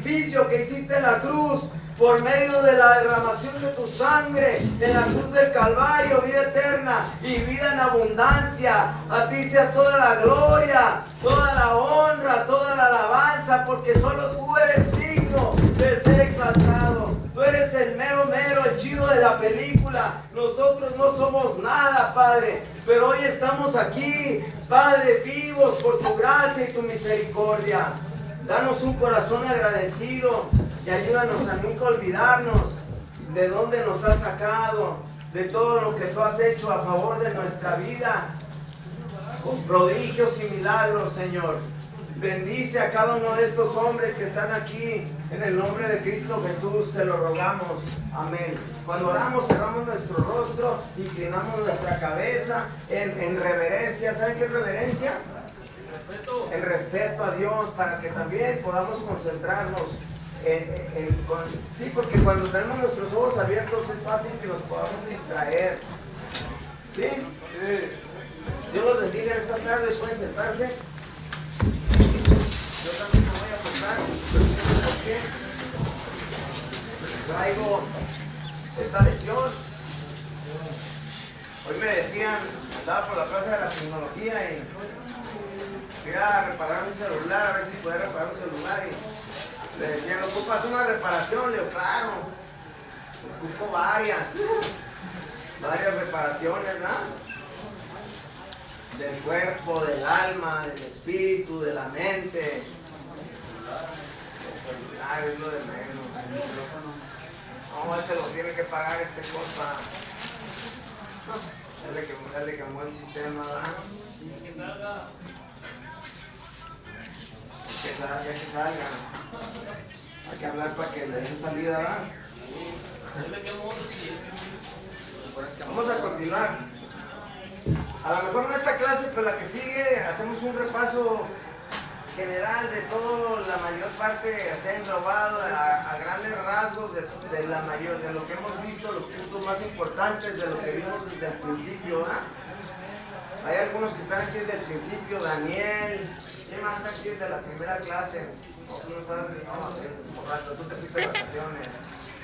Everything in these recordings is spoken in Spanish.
sacrificio que hiciste en la cruz, por medio de la derramación de tu sangre en la cruz del Calvario, vida eterna y vida en abundancia. A ti sea toda la gloria, toda la honra, toda la alabanza, porque solo tú eres digno de ser exaltado. Tú eres el mero, el chido de la película. Nosotros no somos nada, Padre, pero hoy estamos aquí, Padre, vivos por tu gracia y tu misericordia. Danos un corazón agradecido y ayúdanos a nunca olvidarnos de dónde nos has sacado, de todo lo que tú has hecho a favor de nuestra vida, con prodigios y milagros, Señor. Bendice a cada uno de estos hombres que están aquí, en el nombre de Cristo Jesús, te lo rogamos. Amén. Cuando oramos, cerramos nuestro rostro, inclinamos nuestra cabeza en reverencia. ¿Saben qué es reverencia? El respeto a Dios, para que también podamos concentrarnos sí, porque cuando tenemos nuestros ojos abiertos es fácil que nos podamos distraer. ¿Sí? Dios los bendiga en esta tarde, pueden sentarse. Yo también me voy a sentar, porque traigo esta lesión. Hoy me decían, andaba por la plaza de la tecnología y fui a reparar un celular, a ver si podía reparar un celular, y le decían, ¿ocupas una reparación? Le digo, claro, ocupo varias reparaciones, ¿no? Del cuerpo, del alma, del espíritu, de la mente. El celular es lo de menos. No, ese lo tiene que pagar este compa. Él le quemó el sistema, ¿verdad? Que salga. Ya que salga. Hay que hablar para que le den salida, ¿verdad? Sí. Él le quemó otro, sí. Vamos a continuar. A lo mejor en esta clase, pero la que sigue, hacemos un repaso general de todo, la mayor parte se ha englobado a grandes rasgos de lo que hemos visto, los puntos más importantes de lo que vimos desde el principio, ¿verdad? Hay algunos que están aquí desde el principio, Daniel. ¿Quién más está aquí desde la primera clase? No, tú no estás, borracho, tú te fuiste de vacaciones.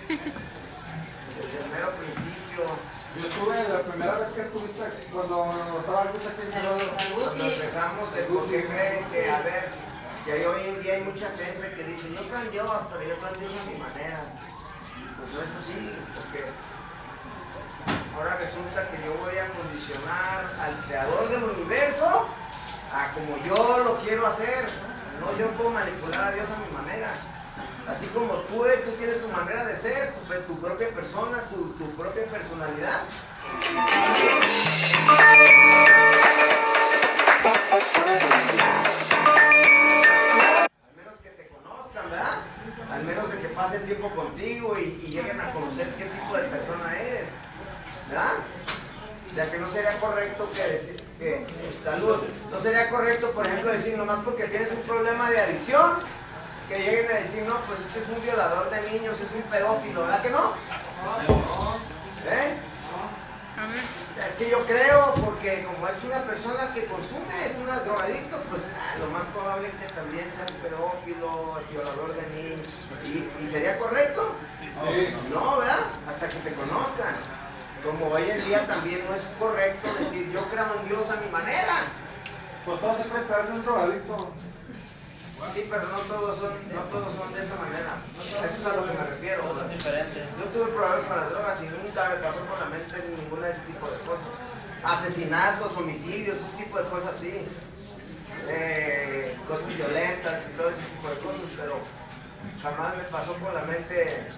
Desde el mero principio. Yo estuve la primera vez que estuviste aquí, cuando estaba Luis aquí encerrado. Cuando empezamos de por qué creen que, a ver, que hoy en día hay mucha gente que dice, yo plan Dios, pero yo plan Dios a mi manera. Pues no es así, porque ahora resulta que yo voy a condicionar al creador del universo a como yo lo quiero hacer. No, yo puedo manipular a Dios a mi manera. Así como tú tienes tu manera de ser, tu propia persona, tu propia personalidad. Al menos que te conozcan, ¿verdad? Al menos de que pasen tiempo contigo y lleguen a conocer qué tipo de persona eres, ¿verdad? O sea que no sería correcto salud, no sería correcto, por ejemplo, decir nomás porque tienes un problema de adicción, que lleguen a decir, no, pues este es un violador de niños, es un pedófilo, ¿verdad que no? ¿Eh? Es que yo creo, porque como es una persona que consume, es un drogadicto, pues lo más probable es que también sea un pedófilo, violador de niños. ¿Y sería correcto? No, ¿verdad? Hasta que te conozcan. Como hoy en día también no es correcto decir, yo creo en Dios a mi manera. Pues todo se puede esperar de un drogadicto. Sí, pero no todos son de esa manera. Eso es a lo que me refiero. Yo tuve problemas con las drogas y nunca me pasó por la mente ninguna de ese tipo de cosas. Asesinatos, homicidios, ese tipo de cosas sí. Cosas violentas y todo ese tipo de cosas, pero jamás me pasó por la mente.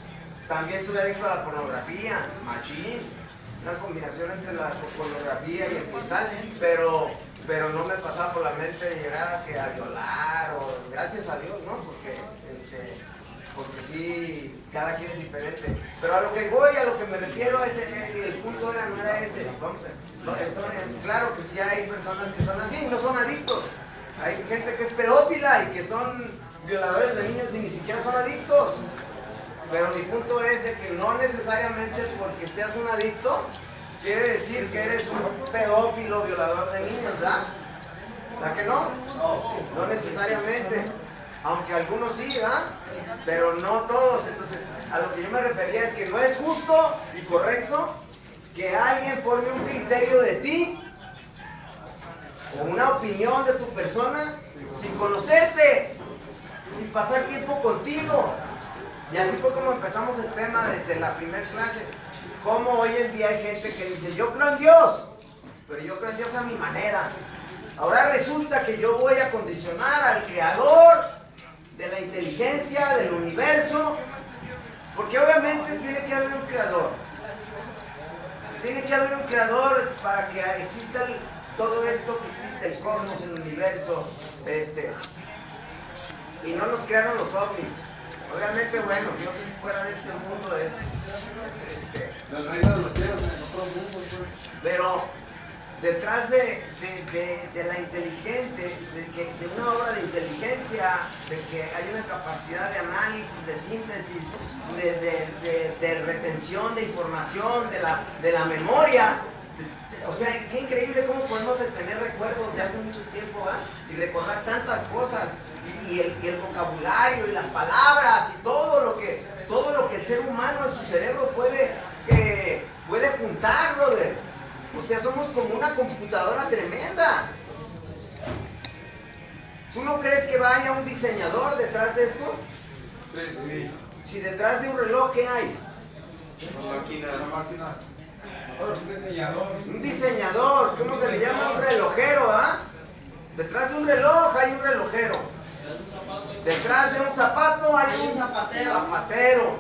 También estuve adicto a la pornografía, machín. Una combinación entre la pornografía y el cristal, pero no me pasaba por la mente llegar a violar, o gracias a Dios, ¿no? Porque sí, cada quien es diferente. Pero a lo que voy, a lo que me refiero, el punto no era ese. Claro que sí hay personas que son así, no son adictos. Hay gente que es pedófila y que son violadores de niños y ni siquiera son adictos. Pero mi punto es de que no necesariamente porque seas un adicto quiere decir que eres un pedófilo, violador de niños, ¿verdad? ¿Verdad que no? No necesariamente. Aunque algunos sí, ¿verdad? Pero no todos. Entonces, a lo que yo me refería es que no es justo y correcto que alguien forme un criterio de ti o una opinión de tu persona sin conocerte, sin pasar tiempo contigo. Y así fue como empezamos el tema desde la primera clase. Cómo hoy en día hay gente que dice, yo creo en Dios, pero yo creo en Dios a mi manera. Ahora resulta que yo voy a condicionar al creador de la inteligencia, del universo, porque obviamente tiene que haber un creador. Tiene que haber un creador para que exista todo esto que existe, el cosmos, el universo, y no nos crearon los ovnis. Obviamente, bueno, Dios es fuera de este mundo, Del reino de los cielos, en otro mundo, pues. pero detrás de la inteligente, de una obra de inteligencia, de que hay una capacidad de análisis, de síntesis, de retención de información, de la memoria. O sea, qué increíble cómo podemos tener recuerdos de hace mucho tiempo, ¿verdad? Y recordar tantas cosas, y el vocabulario, y las palabras, y todo lo que el ser humano en su cerebro puede juntar, brother. O sea, somos como una computadora tremenda. ¿Tú no crees que vaya un diseñador detrás de esto? Sí. Si detrás de un reloj, ¿qué hay? Una máquina. Un diseñador, ¿cómo se le llama? Un relojero, ¿ah? Detrás de un reloj hay un relojero. Detrás de un zapato hay un zapatero.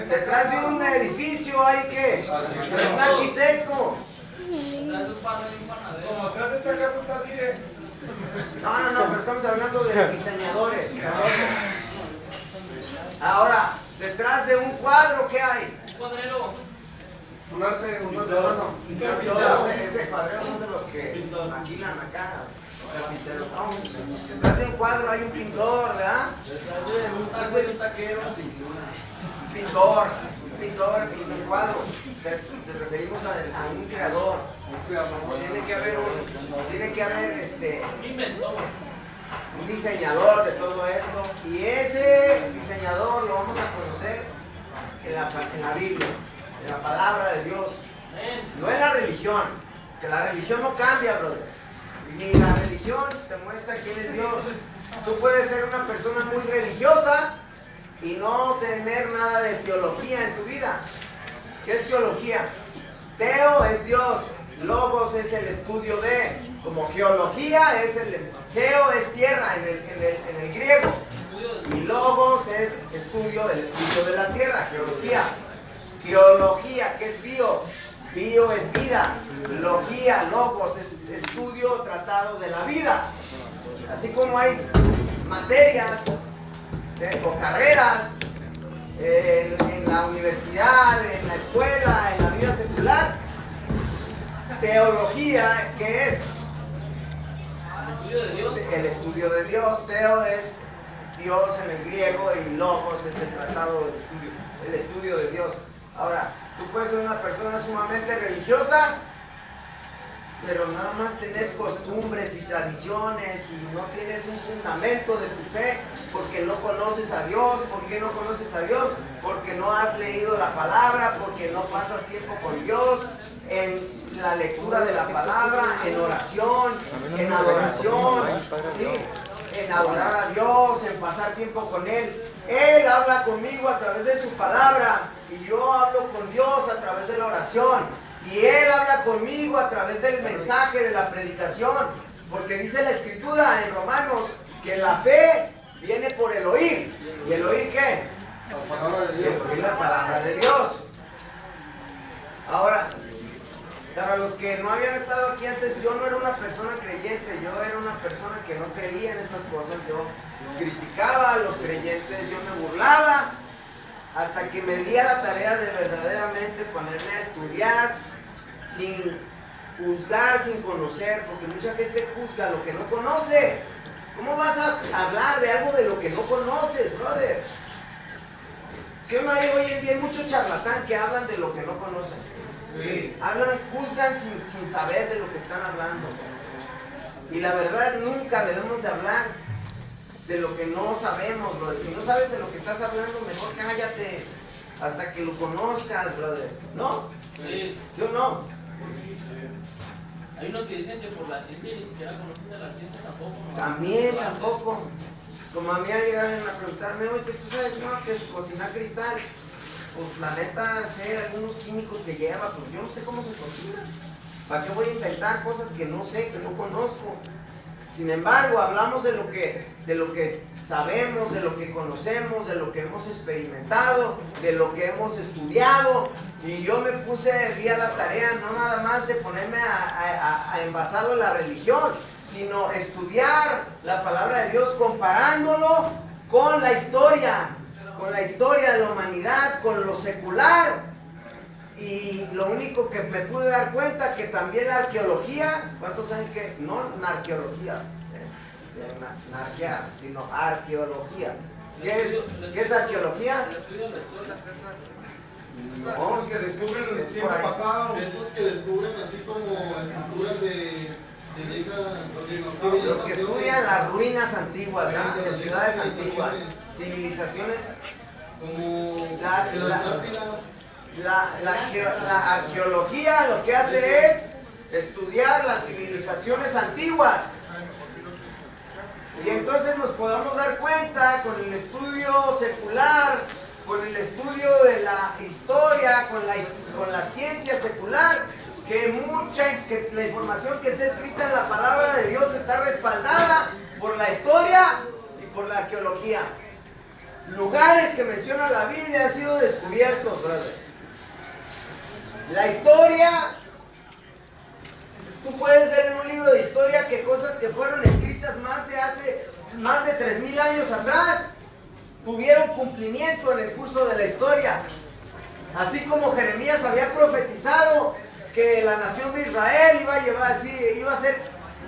Detrás de un edificio hay ¿qué? Un arquitecto. Detrás de un pan hay un panadero. Como atrás de esta casa está Dire. No, pero estamos hablando de diseñadores. Ahora, detrás de un cuadro, ¿qué hay? Un cuadrero. Un arte, un Ese cuadrero son de los que maquilan acá. Carpinteros. No, detrás de un cuadro hay un pintor, ¿verdad? Entonces, pintor pinta un cuadro. Te referimos a un creador. Tiene que haber Un inventor. un diseñador de todo esto. Y ese diseñador lo vamos a conocer en la Biblia, en la palabra de Dios. No en la religión, que la religión no cambia, brother. Ni la religión te muestra quién es Dios. Tú puedes ser una persona muy religiosa y no tener nada de teología en tu vida. ¿Qué es teología? Teo es Dios, logos es el estudio de, como geología es geo es tierra en el griego, y logos es estudio de la tierra, geología. Geología, ¿qué es bio? Bio es vida, logía, logos es estudio, tratado de la vida. Así como hay materias o carreras en la universidad, en la escuela, en la vida secular, teología, ¿qué es? El estudio de Dios. El estudio de Dios. Teo es Dios en el griego y logos es el tratado del estudio, el estudio de Dios. Ahora, tú puedes ser una persona sumamente religiosa, pero nada más tener costumbres y tradiciones y no tienes un fundamento de tu fe porque no conoces a Dios. ¿Por qué no conoces a Dios? Porque no has leído la palabra, porque no pasas tiempo con Dios en la lectura de la palabra, en oración, en adoración, ¿sí? En adorar a Dios, en pasar tiempo con Él. Él habla conmigo a través de su palabra y yo hablo con Dios a través de la oración. Y Él habla conmigo a través del mensaje, de la predicación. Porque dice la Escritura en Romanos que la fe viene por el oír. ¿Y el oír qué? La palabra de Y Dios. el oír la palabra de Dios. Ahora, para los que no habían estado aquí antes, yo no era una persona creyente, yo era una persona que no creía en estas cosas. Yo criticaba a los creyentes, yo me burlaba, hasta que me di a la tarea de verdaderamente ponerme a estudiar, sin juzgar, sin conocer, porque mucha gente juzga lo que no conoce. ¿Cómo vas a hablar de algo de lo que no conoces, brother? Si uno hay hoy en día hay mucho charlatán que hablan de lo que no conocen. Sí. Juzgan sin saber de lo que están hablando. Y la verdad, nunca debemos de hablar de lo que no sabemos, brother. Si no sabes de lo que estás hablando, mejor cállate hasta que lo conozcas, brother. ¿No? Sí. ¿Sí o no? Hay unos que dicen que por la ciencia ni siquiera conocen de la ciencia tampoco. ¿No? También, tampoco. Como a mí llegaron a preguntarme, oye, ¿tú sabes no, que es cocinar cristal? Pues la neta, sé algunos químicos que lleva, pues yo no sé cómo se cocina. ¿Para qué voy a inventar cosas que no sé, que no conozco? Sin embargo, hablamos de lo que sabemos, de lo que conocemos, de lo que hemos experimentado, de lo que hemos estudiado. Y yo me di a la tarea no nada más de ponerme a envasarlo en la religión, sino estudiar la palabra de Dios comparándolo con la historia de la humanidad, con lo secular. Y lo único que me pude dar cuenta que también la arqueología, ¿cuántos saben que? No la arqueología, narquear, sino arqueología. ¿Qué es arqueología? No, que descubren el tiempo pasado. Esos que descubren así como estructuras de viejas Los que estudian las ruinas antiguas, ¿no? De ciudades antiguas, civilizaciones, como la Antártida. La arqueología lo que hace es estudiar las civilizaciones antiguas. Y entonces nos podemos dar cuenta con el estudio secular, con el estudio de la historia, con la ciencia secular, que la información que está escrita en la palabra de Dios está respaldada por la historia y por la arqueología. Lugares que menciona la Biblia han sido descubiertos, brother. La historia, tú puedes ver en un libro de historia que cosas que fueron escritas hace más de 3000 años atrás tuvieron cumplimiento en el curso de la historia. Así como Jeremías había profetizado que la nación de Israel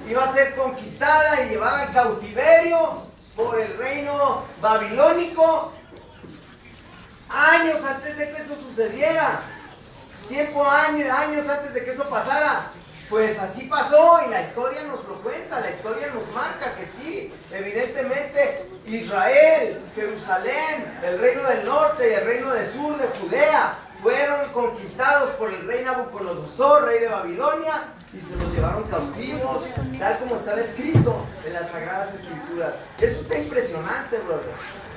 iba a ser conquistada y llevada al cautiverio por el reino babilónico, años antes de que eso sucediera. Años antes de que eso pasara, pues así pasó y la historia nos lo cuenta, la historia nos marca que sí, evidentemente Israel, Jerusalén, el reino del norte y el reino del sur de Judea fueron conquistados por el rey Nabucodonosor, rey de Babilonia, y se los llevaron cautivos, tal como estaba escrito en las Sagradas Escrituras. Eso está impresionante, brother.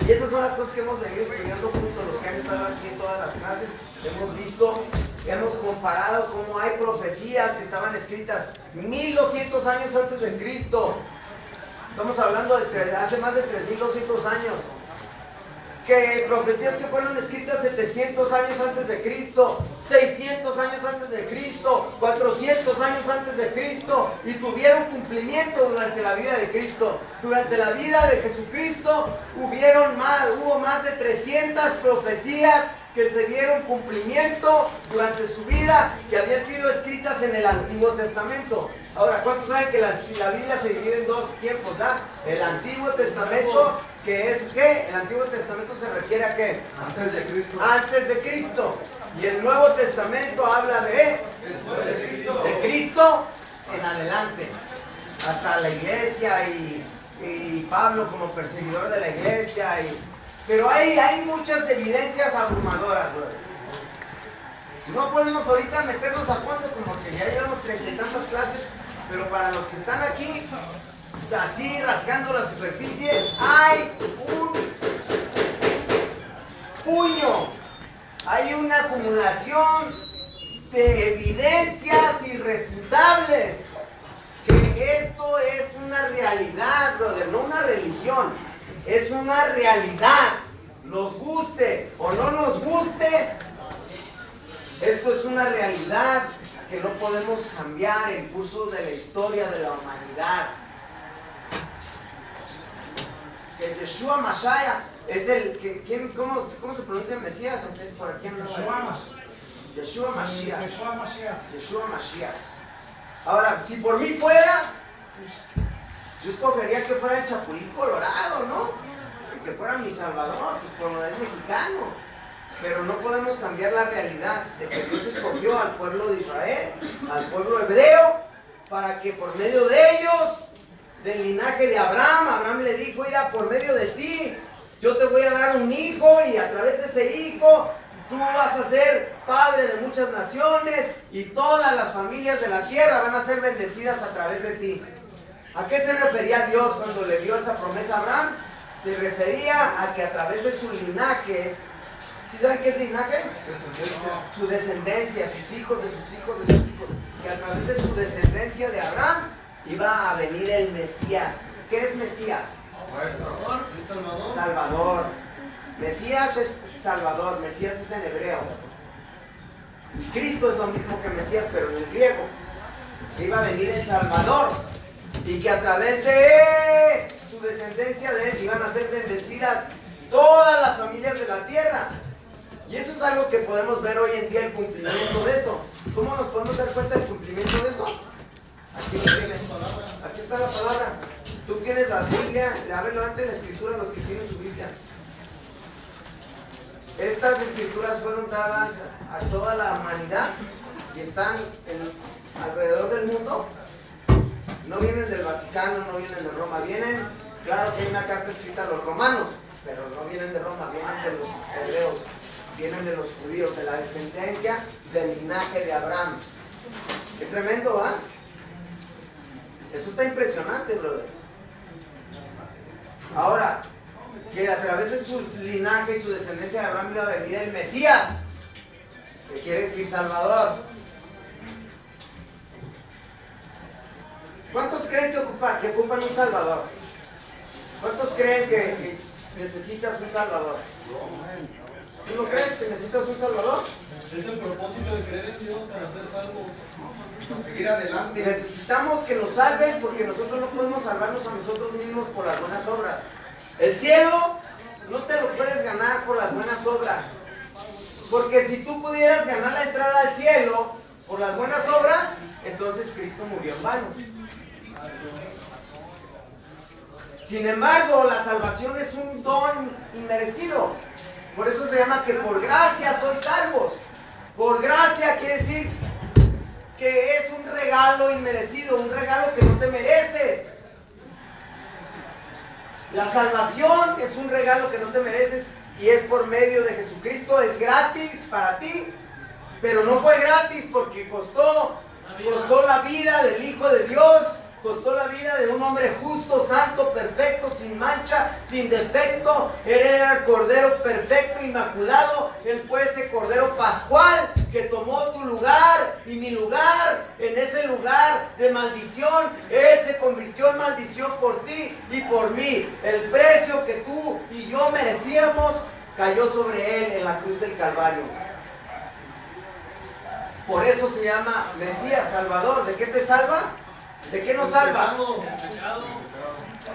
Y esas son las cosas que hemos venido estudiando juntos, los que han estado aquí en todas las clases. Hemos visto, hemos comparado cómo hay profecías que estaban escritas 1200 años antes de Cristo. Estamos hablando de hace más de 3200 años. Que profecías que fueron escritas 700 años antes de Cristo, 600 años antes de Cristo, 400 años antes de Cristo, y tuvieron cumplimiento durante la vida de Cristo. Durante la vida de Jesucristo hubo más de 300 profecías que se dieron cumplimiento durante su vida, que habían sido escritas en el Antiguo Testamento. Ahora, ¿cuántos saben que la Biblia se divide en dos tiempos, ¿verdad? El Antiguo Testamento, que es ¿qué? El Antiguo Testamento se refiere a ¿qué? Antes de Cristo. Antes de Cristo. Y el Nuevo Testamento habla de Cristo en adelante, hasta la iglesia y Pablo como perseguidor de la iglesia. Pero hay muchas evidencias abrumadoras, brother. No podemos ahorita meternos a fondo como que ya llevamos 30 y tantas clases, pero para los que están aquí, así rascando la superficie, hay un puño, hay una acumulación de evidencias irrefutables que esto es una realidad, brother, no una religión, es una realidad. Nos guste o no nos guste, esto es una realidad que no podemos cambiar el curso de la historia de la humanidad. Que Yeshua Mashiach es el que, ¿cómo se pronuncia Mesías? Por aquí andaba. Yeshua Mashiach. Yeshua Mashiach. Ahora, si por mí fuera, pues, yo escogería que fuera el Chapulín Colorado, ¿no? Que fuera mi Salvador, pues como es mexicano. Pero no podemos cambiar la realidad de que Dios escogió al pueblo de Israel, al pueblo hebreo, para que por medio de ellos del linaje de Abraham. Abraham le dijo, mira, por medio de ti, yo te voy a dar un hijo y a través de ese hijo tú vas a ser padre de muchas naciones y todas las familias de la tierra van a ser bendecidas a través de ti. ¿A qué se refería Dios cuando le dio esa promesa a Abraham? Se refería a que a través de su linaje, ¿sí saben qué es linaje? Descendencia. Su descendencia, sus hijos de sus hijos de sus hijos, que a través de su descendencia de Abraham iba a venir el Mesías. ¿Qué es Mesías? Maestro. ¿El Salvador? Salvador. Mesías es Salvador, Mesías es en hebreo. Y Cristo es lo mismo que Mesías, pero en el griego. Que iba a venir el Salvador. Y que a través de su descendencia de él iban a ser bendecidas todas las familias de la tierra. Y eso es algo que podemos ver hoy en día, el cumplimiento de eso. ¿Cómo nos podemos dar cuenta del cumplimiento de eso? Aquí lo tienes. Aquí está la palabra. Tú tienes la Biblia. A ver, levanten la escritura los que tienen su Biblia. Estas escrituras fueron dadas a toda la humanidad y están alrededor del mundo. No vienen del Vaticano, no vienen de Roma, vienen, claro que hay una carta escrita a los romanos, pero no vienen de Roma, vienen de los hebreos, vienen de los judíos, de la descendencia del linaje de Abraham. Qué tremendo, ¿va? Eso está impresionante, brother. Ahora, que a través de su linaje y su descendencia de Abraham iba a venir el Mesías, que quiere decir Salvador. ¿Cuántos creen que ocupan un Salvador? ¿Cuántos creen que necesitas un Salvador? ¿Tú no crees que necesitas un Salvador? Es el propósito de creer en Dios para ser salvos. Para seguir adelante. Necesitamos que nos salven porque nosotros no podemos salvarnos a nosotros mismos por las buenas obras. El cielo no te lo puedes ganar por las buenas obras. Porque si tú pudieras ganar la entrada al cielo por las buenas obras, entonces Cristo murió en vano. Sin embargo, la salvación es un don inmerecido. Por eso se llama que por gracia sois salvos. Por gracia quiere decir que es un regalo inmerecido, un regalo que no te mereces. La salvación es un regalo que no te mereces y es por medio de Jesucristo, es gratis para ti, pero no fue gratis porque costó la vida del Hijo de Dios, costó la vida de un hombre justo, santo, perfecto, sin mancha, sin defecto. Él era el Cordero perfecto, inmaculado. Él fue ese Cordero pascual que tomó tu lugar y mi lugar. En ese lugar de maldición, Él se convirtió en maldición por ti y por mí. El precio que tú y yo merecíamos cayó sobre Él en la cruz del Calvario. Por eso se llama Mesías, Salvador. ¿De qué te salva? ¿De qué nos salva?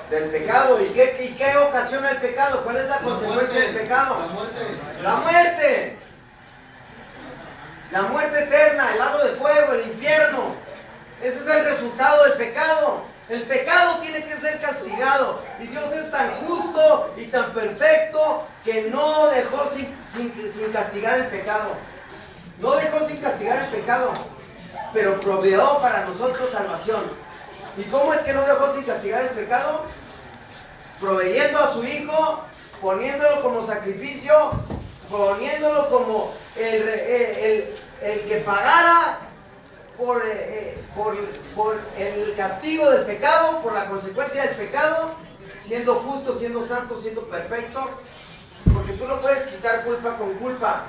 Del pecado. ¿Y qué ocasiona el pecado? ¿Cuál es la consecuencia del pecado? La muerte. La muerte. La muerte eterna, el lago de fuego, el infierno. Ese es el resultado del pecado. El pecado tiene que ser castigado. Y Dios es tan justo y tan perfecto que no dejó sin castigar el pecado. No dejó sin castigar el pecado, pero proveó para nosotros salvación. ¿Y cómo es que no dejó sin castigar el pecado? Proveyendo a su Hijo, poniéndolo como sacrificio, poniéndolo como el que pagara por el castigo del pecado, por la consecuencia del pecado, siendo justo, siendo santo, siendo perfecto. Porque tú no puedes quitar culpa con culpa.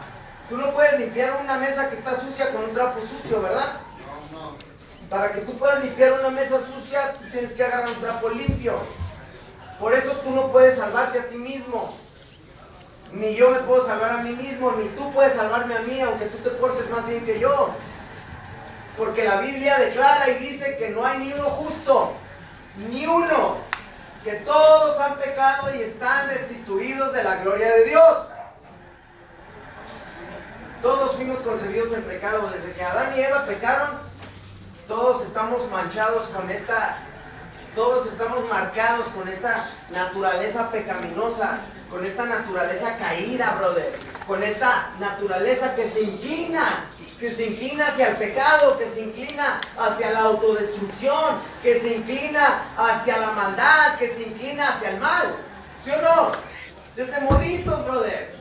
Tú no puedes limpiar una mesa que está sucia con un trapo sucio, ¿verdad? No. Para que tú puedas limpiar una mesa sucia, tú tienes que agarrar un trapo limpio. Por eso tú no puedes salvarte a ti mismo. Ni yo me puedo salvar a mí mismo, ni tú puedes salvarme a mí, aunque tú te portes más bien que yo. Porque la Biblia declara y dice que no hay ni uno justo, ni uno, que todos han pecado y están destituidos de la gloria de Dios. Todos fuimos concebidos en pecado. Desde que Adán y Eva pecaron, todos estamos manchados con todos estamos marcados con esta naturaleza pecaminosa, con esta naturaleza caída, brother, con esta naturaleza que se inclina que se inclina hacia el pecado, que se inclina hacia la autodestrucción, que se inclina hacia la maldad, que se inclina hacia el mal. ¿Sí o no? Desde morritos, brother.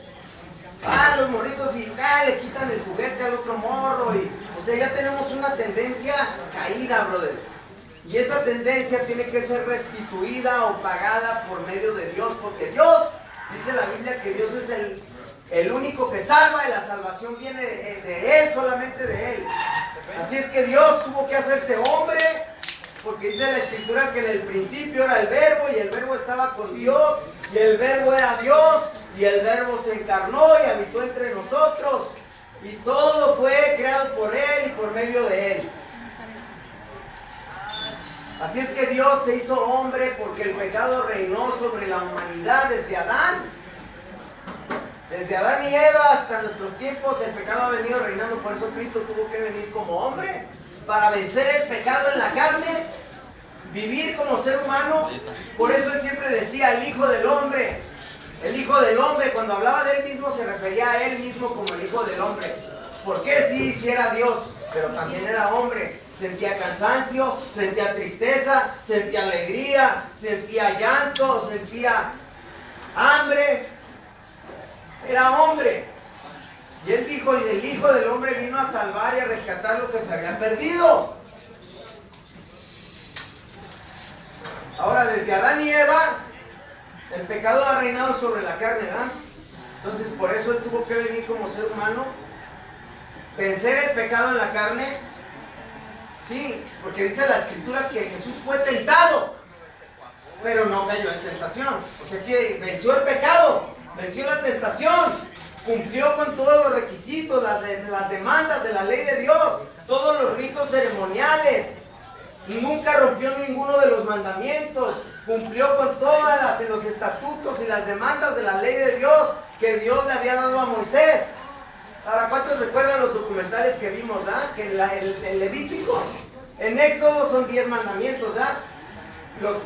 Los morritos y le quitan el juguete al otro morro. O sea, ya tenemos una tendencia caída, brother. Y esa tendencia tiene que ser restituida o pagada por medio de Dios. Porque Dios, dice la Biblia que Dios es el único que salva y la salvación viene de Él, solamente de Él. Así es que Dios tuvo que hacerse hombre, porque dice la Escritura que en el principio era el Verbo y el Verbo estaba con Dios y el Verbo era Dios y el Verbo se encarnó y habitó entre nosotros y todo fue creado por Él y por medio de Él. Así es que Dios se hizo hombre porque el pecado reinó sobre la humanidad desde Adán. Desde Adán y Eva hasta nuestros tiempos el pecado ha venido reinando, por eso Cristo tuvo que venir como hombre para vencer el pecado en la carne, vivir como ser humano. Por eso Él siempre decía el Hijo del Hombre. El Hijo del Hombre, cuando hablaba de Él mismo se refería a Él mismo como el Hijo del Hombre. ¿Por qué? Sí era Dios, pero también era hombre. Sentía cansancio, sentía tristeza, sentía alegría, sentía llanto, sentía hambre. Era hombre. Y Él dijo, el Hijo del Hombre vino a salvar y a rescatar lo que se había perdido. Ahora, desde Adán y Eva, el pecado ha reinado sobre la carne, ¿verdad? Entonces, por eso Él tuvo que venir como ser humano, vencer el pecado en la carne. Sí, porque dice la Escritura que Jesús fue tentado, pero no cayó en tentación. O sea que venció el pecado, venció la tentación, cumplió con todos los requisitos, las demandas de la ley de Dios, todos los ritos ceremoniales, nunca rompió ninguno de los mandamientos, cumplió con todas los estatutos y las demandas de la ley de Dios que Dios le había dado a Moisés. Ahora, ¿cuántos recuerdan los documentales que vimos, ¿verdad? Que el Levítico, en Éxodo son 10 mandamientos, ¿verdad?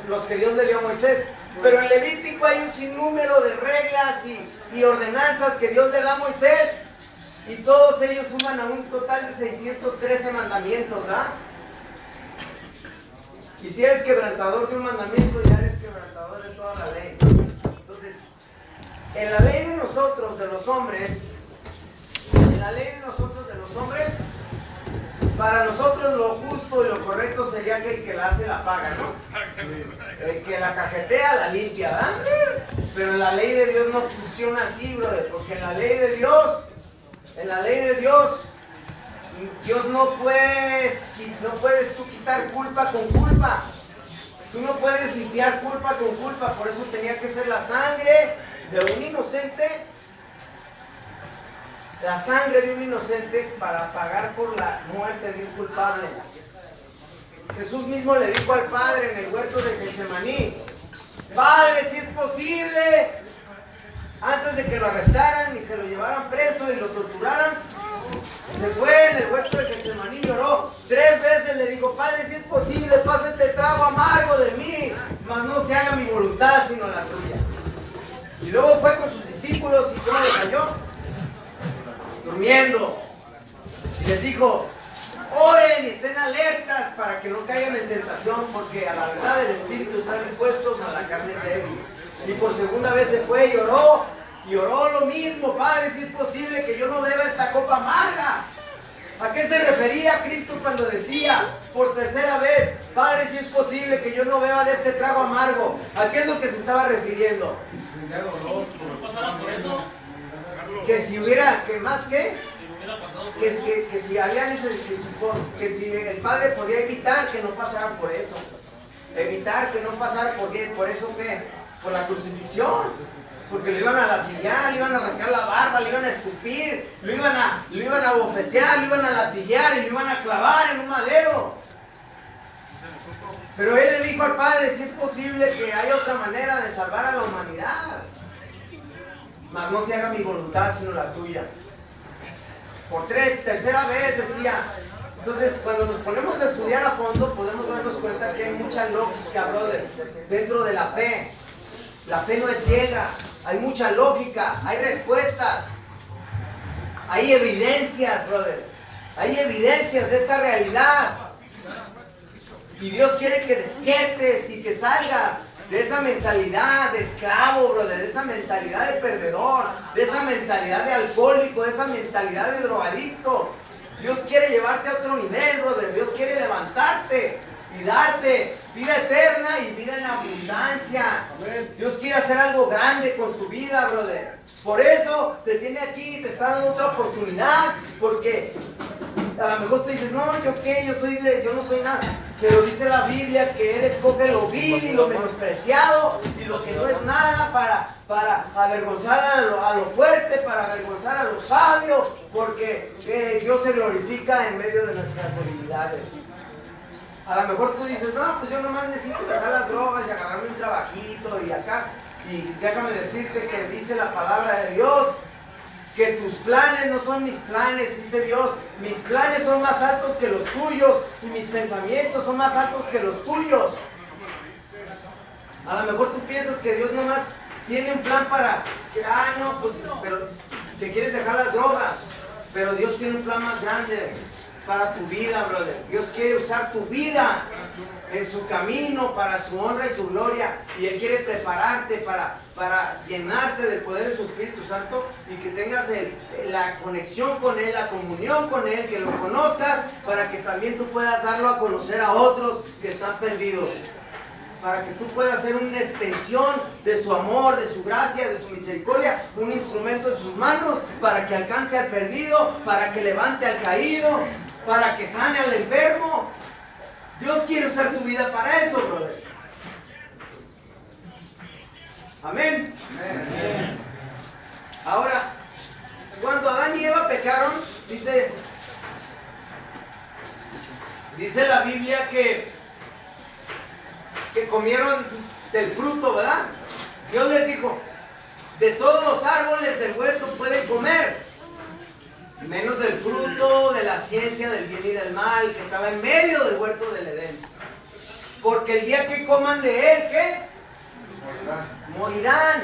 Los que Dios le dio a Moisés. Pero en Levítico hay un sinnúmero de reglas y ordenanzas que Dios le da a Moisés. Y todos ellos suman a un total de 613 mandamientos, ¿verdad? Y si eres quebrantador de un mandamiento, ya eres quebrantador de toda la ley. Entonces, en la ley de nosotros, de los hombres, para nosotros lo justo y lo correcto sería que el que la hace la paga, ¿no? El que la cajetea la limpia, ¿verdad? Pero en la ley de Dios no funciona así, brother, porque en la ley de Dios, Dios no puedes tú quitar culpa con culpa. Tú no puedes limpiar culpa con culpa, por eso tenía que ser la sangre de un inocente. La sangre de un inocente para pagar por la muerte de un culpable. Jesús mismo le dijo al Padre en el huerto de Getsemaní: Padre, si es posible, antes de que lo arrestaran y se lo llevaran preso y lo torturaran, se fue en el huerto de Getsemaní, lloró 3 veces, le dijo: Padre, si es posible, pasa este trago amargo de mí, mas no se haga mi voluntad sino la tuya. Y luego fue con sus discípulos y ¿cómo le cayó? Durmiendo. Y les dijo: oren y estén alertas para que no caigan en tentación, porque a la verdad el espíritu está dispuesto, mas la carne es débil. Y por segunda vez se fue y oró lo mismo: Padre, si es posible que yo no beba esta copa amarga. ¿A qué se refería Cristo cuando decía por tercera vez: Padre, si es posible que yo no beba de este trago amargo? ¿A qué es lo que se estaba refiriendo? ¿No pasara por eso? Que si hubiera, que más que, Si hubiera pasado por que eso. si había que si el Padre podía evitar que no pasaran por eso. Evitar que no pasaran por eso, ¿qué? Por la crucifixión. Porque lo iban a latillar, le iban a arrancar la barba, le iban a escupir, lo iban a bofetear, lo iban a latillar y lo iban a clavar en un madero. Pero Él le dijo al Padre: si es posible que haya otra manera de salvar a la humanidad, mas no se haga mi voluntad sino la tuya. Por tercera vez decía. Entonces, cuando nos ponemos a estudiar a fondo, podemos darnos cuenta que hay mucha lógica, brother, dentro de la fe. La fe no es ciega, hay mucha lógica, hay respuestas, hay evidencias, brother. Hay evidencias de esta realidad. Y Dios quiere que despiertes y que salgas de esa mentalidad de esclavo, brother, de esa mentalidad de perdedor, de esa mentalidad de alcohólico, de esa mentalidad de drogadicto. Dios quiere llevarte a otro nivel, brother. Dios quiere levantarte y darte vida eterna y vida en abundancia. Dios quiere hacer algo grande con tu vida, brother. Por eso te tiene aquí, te está dando otra oportunidad, porque a lo mejor tú dices, no, yo qué, yo no soy nada. Pero dice la Biblia que Él escoge lo vil y lo menospreciado y lo que no es nada para avergonzar a lo fuerte, para avergonzar a lo sabio, porque Dios se glorifica en medio de nuestras debilidades. A lo mejor tú dices, no, pues yo nomás necesito dejar las drogas y agarrarme un trabajito y acá. Y déjame decirte que dice la palabra de Dios, que tus planes no son mis planes, dice Dios, mis planes son más altos que los tuyos y mis pensamientos son más altos que los tuyos. A lo mejor tú piensas que Dios nomás tiene un plan para que, no, pues, pero te quieres dejar las drogas, pero Dios tiene un plan más grande para tu vida, brother. Dios quiere usar tu vida en su camino para su honra y su gloria, y Él quiere prepararte para llenarte del poder de su Espíritu Santo y que tengas la conexión con Él, la comunión con Él, que lo conozcas, para que también tú puedas darlo a conocer a otros que están perdidos, para que tú puedas ser una extensión de su amor, de su gracia, de su misericordia, un instrumento en sus manos para que alcance al perdido, para que levante al caído, para que sane al enfermo. Dios quiere usar tu vida para eso, brother. Amén. Amén. Ahora, cuando Adán y Eva pecaron, dice la Biblia que comieron del fruto, ¿verdad? Dios les dijo, de todos los árboles del huerto pueden comer, menos del fruto de la ciencia del bien y del mal, que estaba en medio del huerto del Edén. Porque el día que coman de él, ¿qué? Morirán.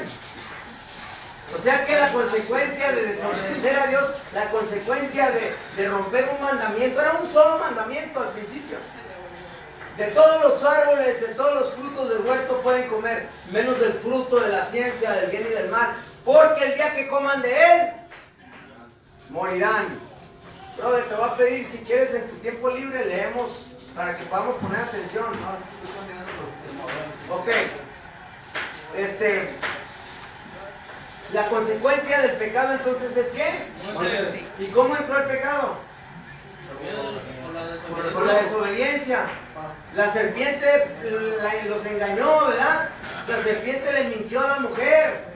O sea que la consecuencia de desobedecer a Dios, la consecuencia de romper un mandamiento, era un solo mandamiento al principio. De todos los árboles, de todos los frutos del huerto pueden comer, menos del fruto de la ciencia del bien y del mal, porque el día que coman de él, morirán. Brother, te voy a pedir, si quieres en tu tiempo libre, leemos para que podamos poner atención, ¿no? Ok. La consecuencia del pecado entonces es ¿qué? ¿Y cómo entró el pecado? Por la desobediencia. La serpiente los engañó, ¿verdad? La serpiente le mintió a la mujer.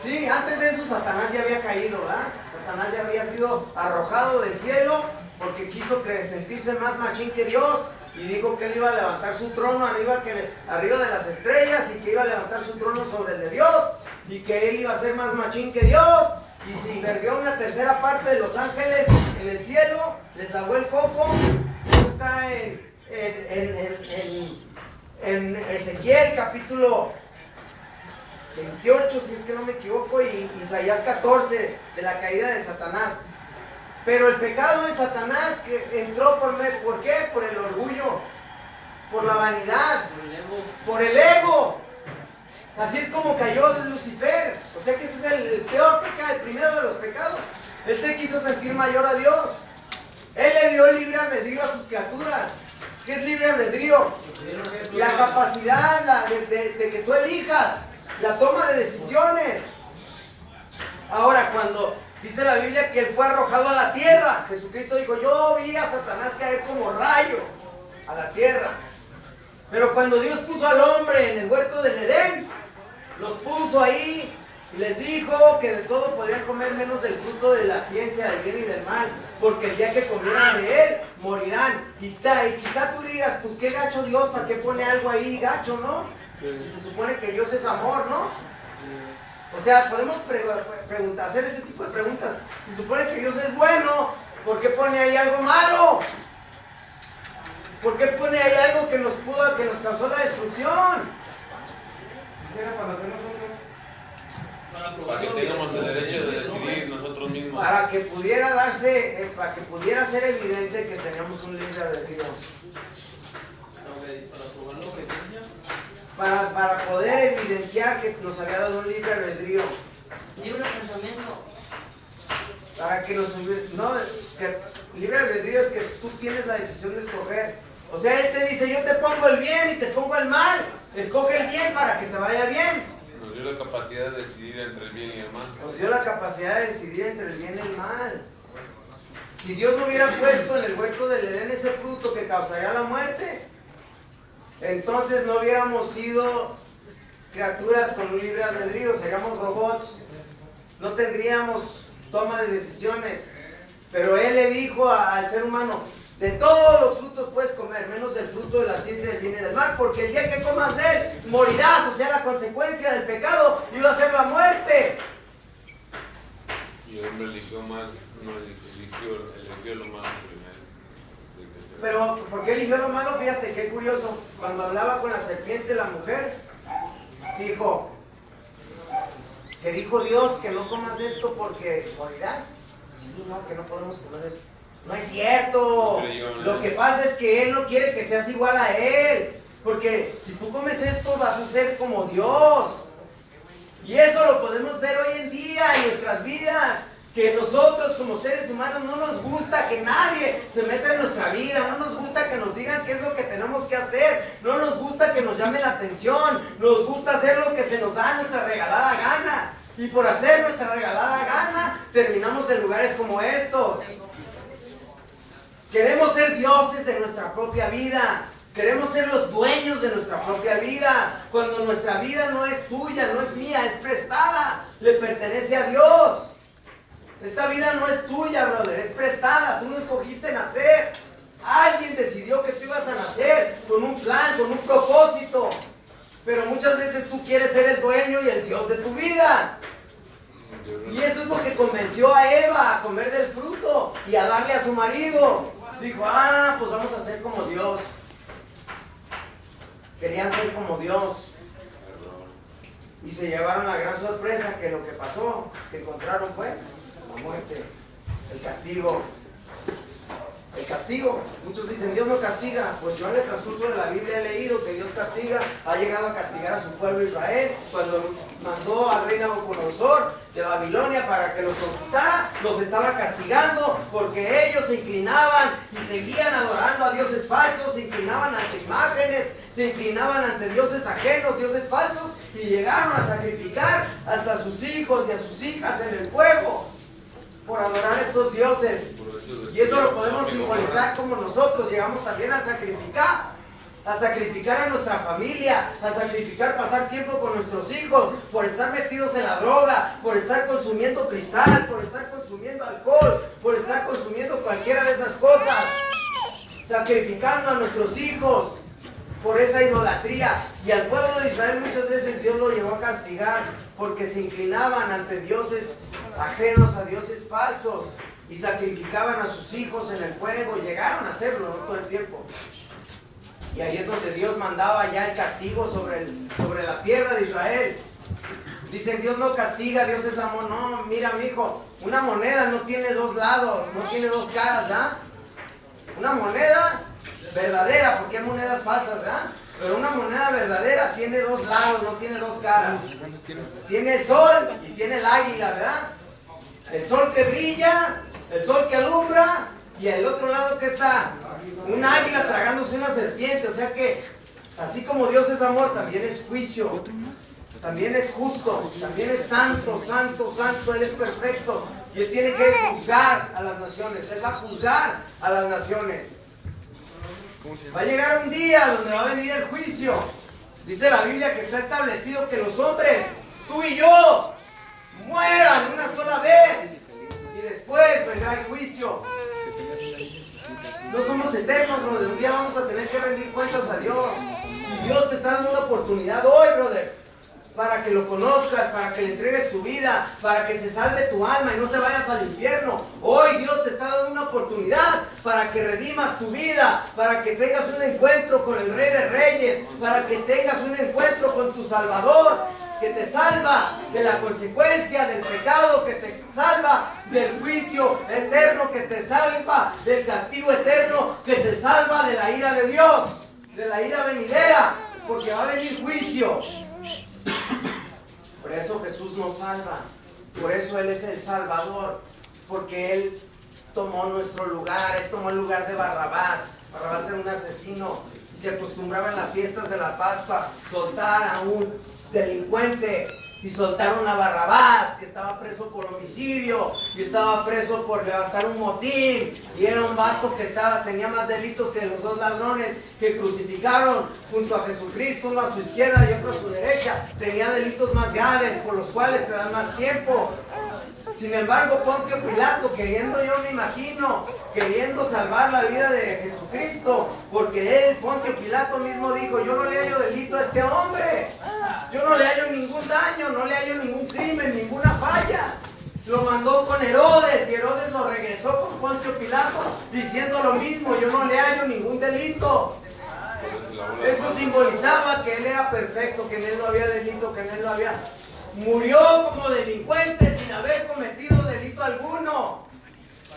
Sí, antes de eso Satanás ya había caído, ¿verdad? Satanás ya había sido arrojado del cielo porque quiso sentirse más machín que Dios y dijo que él iba a levantar su trono arriba de las estrellas y que iba a levantar su trono sobre el de Dios y que él iba a ser más machín que Dios, y si verbió una tercera parte de los ángeles en el cielo, les lavó el coco. Eso está en Ezequiel capítulo 28, si es que no me equivoco, y Isaías 14, de la caída de Satanás. Pero el pecado en Satanás que entró ¿por qué? Por el orgullo, por la vanidad, por el ego. Así es como cayó Lucifer. O sea que ese es el peor pecado, el primero de los pecados. Él se quiso sentir mayor a Dios. Él le dio libre albedrío a sus criaturas. ¿Qué es libre albedrío? La capacidad de que tú elijas, la toma de decisiones. Ahora, cuando dice la Biblia que él fue arrojado a la tierra, Jesucristo dijo, yo vi a Satanás caer como rayo a la tierra. Pero cuando Dios puso al hombre en el huerto del Edén, los puso ahí y les dijo que de todo podrían comer menos del fruto de la ciencia del bien y del mal, porque el día que comieran de él, morirán. Y quizá tú digas, pues qué gacho Dios, ¿para qué pone algo ahí gacho, no? Si se supone que Dios es amor, ¿no? O sea, podemos hacer ese tipo de preguntas. Si se supone que Dios es bueno, ¿por qué pone ahí algo malo? ¿Por qué pone ahí algo que nos causó la destrucción? Era para hacer nosotros. Para que tengamos el derecho de decidir nosotros mismos. para que pudiera darse, para que pudiera ser evidente que teníamos un libre albedrío. Para probar la obediencia. Para poder evidenciar que nos había dado un libre albedrío. Libre pensamiento. Para que nos... No, que libre albedrío es que tú tienes la decisión de escoger. O sea, Él te dice, yo te pongo el bien y te pongo el mal. Escoge el bien para que te vaya bien. Nos dio la capacidad de decidir entre el bien y el mal. Nos dio la capacidad de decidir entre el bien y el mal. Si Dios no hubiera puesto en el huerto del Edén ese fruto que causaría la muerte, entonces no hubiéramos sido criaturas con un libre albedrío, seríamos robots, no tendríamos toma de decisiones. Pero Él le dijo al ser humano, de todos los frutos puedes comer, menos del fruto de la ciencia del bien y del mal, porque el día que comas de él, morirás. O sea, la consecuencia del pecado iba a ser la muerte. Y el hombre eligió mal, no eligió lo malo primero. Pero, ¿por qué eligió lo malo? Fíjate, qué curioso. Cuando hablaba con la serpiente, la mujer, dijo, que dijo Dios que no comas de esto porque morirás. Sí, no, que no podemos comer eso. No es cierto. Lo que pasa es que Él no quiere que seas igual a Él. Porque si tú comes esto vas a ser como Dios. Y eso lo podemos ver hoy en día en nuestras vidas. Que nosotros como seres humanos no nos gusta que nadie se meta en nuestra vida. No nos gusta que nos digan qué es lo que tenemos que hacer. No nos gusta que nos llame la atención. Nos gusta hacer lo que se nos da nuestra regalada gana. Y por hacer nuestra regalada gana terminamos en lugares como estos. Queremos ser dioses de nuestra propia vida. Queremos ser los dueños de nuestra propia vida. Cuando nuestra vida no es tuya, no es mía, es prestada. Le pertenece a Dios. Esta vida no es tuya, brother, es prestada. Tú no escogiste nacer. Alguien decidió que tú ibas a nacer con un plan, con un propósito. Pero muchas veces tú quieres ser el dueño y el Dios de tu vida. Y eso es lo que convenció a Eva a comer del fruto y a darle a su marido. Dijo, pues vamos a ser como Dios. Querían ser como Dios. Y se llevaron la gran sorpresa que lo que pasó, que encontraron fue la muerte, el castigo. El castigo. Muchos dicen, Dios no castiga. Pues yo en el transcurso de la Biblia he leído que Dios castiga. Ha llegado a castigar a su pueblo Israel. Cuando mandó al rey Nabucodonosor de Babilonia para que los conquistara, los estaba castigando porque ellos se inclinaban y seguían adorando a dioses falsos, se inclinaban ante imágenes, se inclinaban ante dioses ajenos, dioses falsos, y llegaron a sacrificar hasta a sus hijos y a sus hijas en el fuego por adorar a estos dioses. Y eso lo podemos simbolizar como nosotros llegamos también a sacrificar a nuestra familia, a sacrificar pasar tiempo con nuestros hijos, por estar metidos en la droga, por estar consumiendo cristal, por estar consumiendo alcohol, por estar consumiendo cualquiera de esas cosas, sacrificando a nuestros hijos por esa idolatría. Y al pueblo de Israel muchas veces Dios lo llevó a castigar porque se inclinaban ante dioses ajenos, a dioses falsos, y sacrificaban a sus hijos en el fuego. Llegaron a hacerlo, no todo el tiempo. Y ahí es donde Dios mandaba ya el castigo sobre la tierra de Israel. Dicen, Dios no castiga, Dios es amor. No, mira, mijo, una moneda no tiene dos lados, no tiene dos caras, ¿ya? Una moneda verdadera, porque hay monedas falsas, ¿ya? Pero una moneda verdadera tiene dos lados, no tiene dos caras. Tiene el sol y tiene el águila, ¿verdad? El sol que brilla, el sol que alumbra, y al otro lado que está un águila tragándose una serpiente. O sea que así como Dios es amor, también es juicio, también es justo, también es santo, santo, santo. Él es perfecto y Él tiene que juzgar a las naciones. Él va a juzgar a las naciones. Va a llegar un día donde va a venir el juicio. Dice la Biblia que está establecido que los hombres, tú y yo, mueran una sola vez y después vendrá el juicio. No somos eternos, brother. Un día vamos a tener que rendir cuentas a Dios. Y Dios te está dando una oportunidad hoy, brother, para que lo conozcas, para que le entregues tu vida, para que se salve tu alma y no te vayas al infierno. Hoy Dios te está dando una oportunidad para que redimas tu vida, para que tengas un encuentro con el Rey de Reyes, para que tengas un encuentro con tu Salvador. que te salva de la consecuencia del pecado, que te salva del juicio eterno, que te salva del castigo eterno, que te salva de la ira de Dios, de la ira venidera, porque va a venir juicio. Por eso Jesús nos salva, por eso Él es el Salvador, porque Él tomó nuestro lugar, Él tomó el lugar de Barrabás. Barrabás era un asesino y se acostumbraba en las fiestas de la Pascua soltar a un delincuente, y soltaron a Barrabás, que estaba preso por homicidio y estaba preso por levantar un motín, y era un vato que tenía más delitos que los dos ladrones que crucificaron junto a Jesucristo, uno a su izquierda y otro a su derecha. Tenía delitos más graves por los cuales te dan más tiempo. Sin embargo, Pontio Pilato, queriendo, yo me imagino, queriendo salvar la vida de Jesucristo, porque él, Pontio Pilato mismo dijo: yo no le hallo delito a este hombre, yo no le hallo ningún daño, no le hallo ningún crimen, ninguna falla. Lo mandó con Herodes, y Herodes lo regresó con Pontio Pilato diciendo lo mismo: yo no le hallo ningún delito. Eso simbolizaba que él era perfecto, que en él no había delito, que en él no había... Murió como delincuente sin haber cometido delito alguno.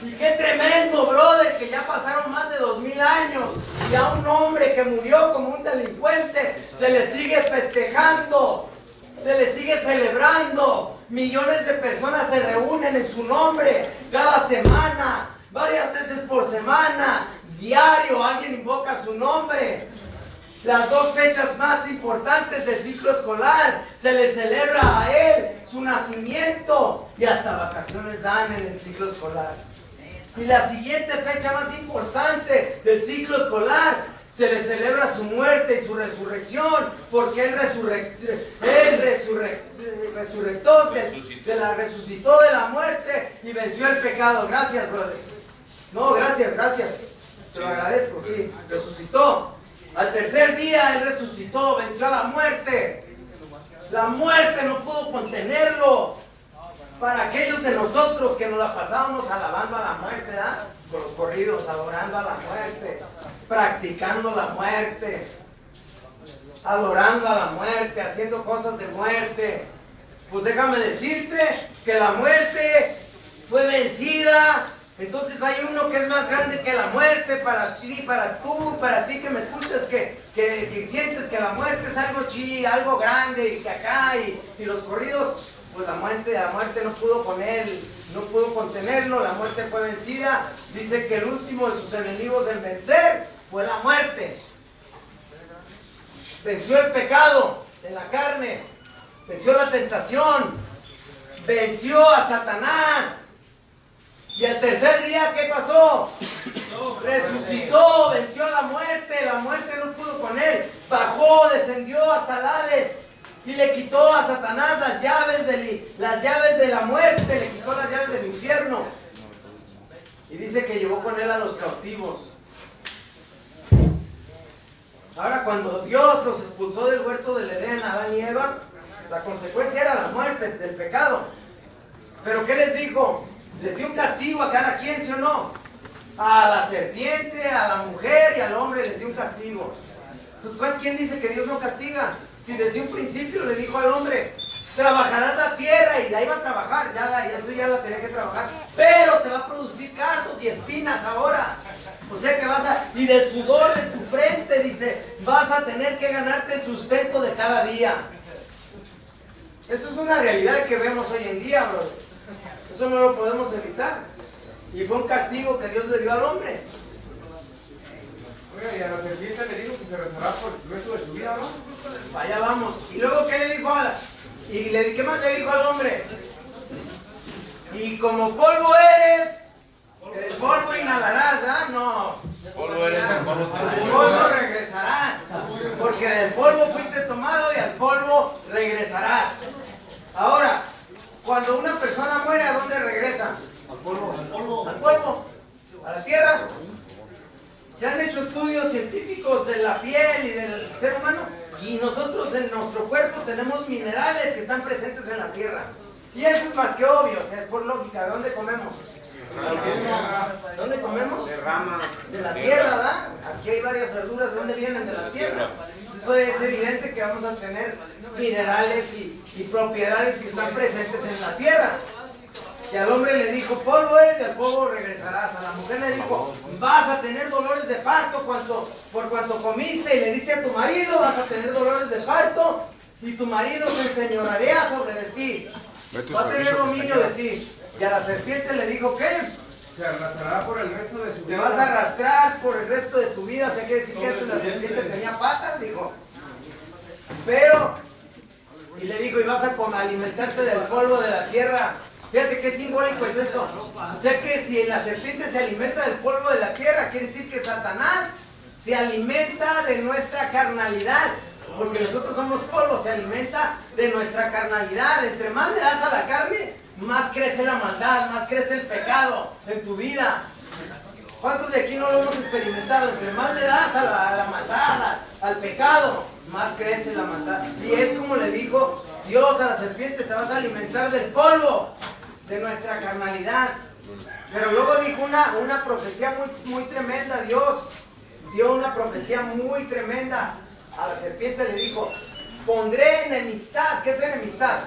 Y qué tremendo, brother, que ya pasaron más de 2000 años y a un hombre que murió como un delincuente se le sigue festejando, se le sigue celebrando. Millones de personas se reúnen en su nombre cada semana, varias veces por semana, diario alguien invoca su nombre. Las dos fechas más importantes del ciclo escolar se le celebra a él su nacimiento, y hasta vacaciones dan en el ciclo escolar. Y la siguiente fecha más importante del ciclo escolar se le celebra su muerte y su resurrección, porque él resucitó de la muerte y venció el pecado. Gracias, brother. No, gracias. Te lo agradezco, sí. Resucitó. Al tercer día él resucitó, venció a la muerte. La muerte no pudo contenerlo. Para aquellos de nosotros que nos la pasábamos alabando a la muerte, ¿verdad? Con los corridos, adorando a la muerte, practicando la muerte, adorando a la muerte, haciendo cosas de muerte. Pues déjame decirte que la muerte fue vencida. Entonces hay uno que es más grande que la muerte para ti, para ti que me escuchas, que sientes que la muerte es algo grande y que acá y los corridos, pues la muerte no pudo con él, no pudo contenerlo, la muerte fue vencida. Dice que el último de sus enemigos en vencer fue la muerte. Venció el pecado de la carne, venció la tentación, venció a Satanás. Y el tercer día, ¿qué pasó? Resucitó, venció a la muerte no pudo con él. Bajó, descendió hasta el Hades y le quitó a Satanás las llaves de la muerte, le quitó las llaves del infierno. Y dice que llevó con él a los cautivos. Ahora, cuando Dios los expulsó del huerto del Edén, a Adán y Eva, la consecuencia era la muerte del pecado. ¿Pero qué les dijo? Les dio un castigo a cada quien, ¿sí o no? A la serpiente, a la mujer y al hombre les dio un castigo. Entonces, ¿quién dice que Dios no castiga? Si desde un principio le dijo al hombre: trabajarás la tierra, y la iba a trabajar, eso ya la tenía que trabajar, pero te va a producir cardos y espinas ahora. O sea que y del sudor de tu frente, dice, vas a tener que ganarte el sustento de cada día. Eso es una realidad que vemos hoy en día, bro. Eso no lo podemos evitar. Y fue un castigo que Dios le dio al hombre. Oiga, y a la serpiente le dijo que se rezará por el resto de su vida, ¿no? Allá vamos. Y luego, ¿qué le dijo ¿qué más le dijo al hombre? Y como polvo eres, el polvo inhalarás, ¿ah? No. Polvo eres, al polvo te Al polvo regresarás. Porque del polvo fuiste tomado y al polvo regresarás. Ahora, cuando una persona muere, ¿a dónde regresa? Al polvo, a la tierra. Se han hecho estudios científicos de la piel y del ser humano, y nosotros en nuestro cuerpo tenemos minerales que están presentes en la tierra. Y eso es más que obvio, o sea, es por lógica. ¿De dónde comemos? ¿Dónde comemos? De ramas. De la tierra, ¿verdad? Aquí hay varias verduras. ¿De dónde vienen? De la tierra. eso es evidente que vamos a tener minerales y propiedades que están presentes en la tierra. Y al hombre le dijo, polvo eres y al polvo regresarás. A la mujer le dijo, vas a tener dolores de parto por cuanto comiste y le diste a tu marido, vas a tener dolores de parto y tu marido se enseñoreará sobre de ti. Va a tener dominio de ti. Y a la serpiente le dijo, ¿qué? Se arrastrará por el resto de su Te vida. vas a arrastrar por el resto de tu vida. O sea, quiere decir que antes la serpiente tenía patas, dijo. Pero, y le dijo, y vas a alimentarte del polvo de la tierra. Fíjate qué simbólico es eso. O sea que si la serpiente se alimenta del polvo de la tierra, quiere decir que Satanás se alimenta de nuestra carnalidad. Porque nosotros somos polvo, se alimenta de nuestra carnalidad. Entre más le das a la carne, más crece la maldad, más crece el pecado en tu vida. ¿Cuántos de aquí no lo hemos experimentado? Entre más le das a la maldad, al pecado, más crece la maldad. Y es como le dijo Dios a la serpiente, te vas a alimentar del polvo de nuestra carnalidad. Pero luego dijo una profecía muy tremenda. Dios dio una profecía muy tremenda. A la serpiente le dijo, pondré enemistad. ¿Qué es enemistad?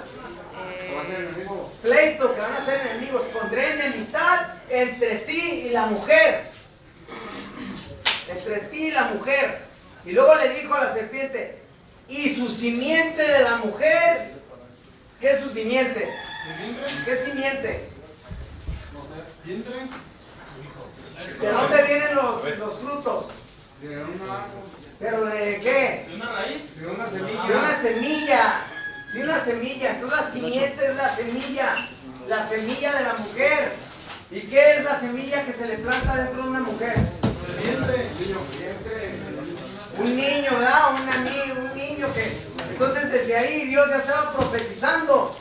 Pleito, que van a ser enemigos. Pondré enemistad entre ti y la mujer. Entre ti y la mujer. Y luego le dijo a la serpiente, y su simiente de la mujer. ¿Qué es su simiente? ¿Qué simiente? No sé, vientre. ¿De dónde vienen los frutos? De una, ¿Pero de qué? ¿De una raíz? de una semilla. De una semilla. De una semilla. Entonces la simiente es la semilla. La semilla de la mujer. ¿Y qué es la semilla que se le planta dentro de una mujer? Vientre. Un niño, ¿verdad? Un niño que... Entonces desde ahí Dios ya estaba profetizando.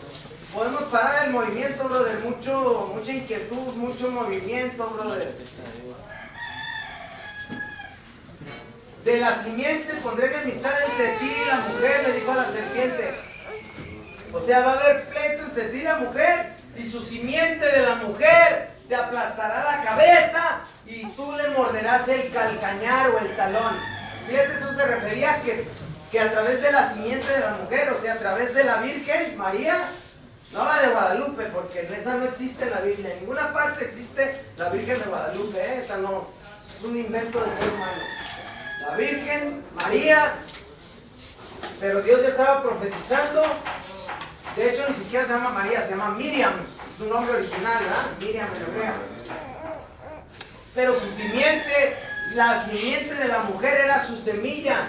Podemos parar el movimiento, brother. Mucha inquietud, mucho movimiento, brother. De la simiente pondré enemistad entre ti y la mujer, le dijo a la serpiente. O sea, va a haber pleito entre ti y la mujer, y su simiente de la mujer te aplastará la cabeza y tú le morderás el calcañar o el talón. Fíjate, eso se refería a que a través de la simiente de la mujer, o sea, a través de la Virgen María, no la de Guadalupe, porque esa no existe en la Biblia. En ninguna parte existe la Virgen de Guadalupe, ¿eh? Esa no, es un invento del ser humano. La Virgen María, pero Dios ya estaba profetizando. De hecho, ni siquiera se llama María, se llama Miriam. Es su nombre original, ¿verdad? Miriam en hebreo. Pero su simiente, la simiente de la mujer era su semilla.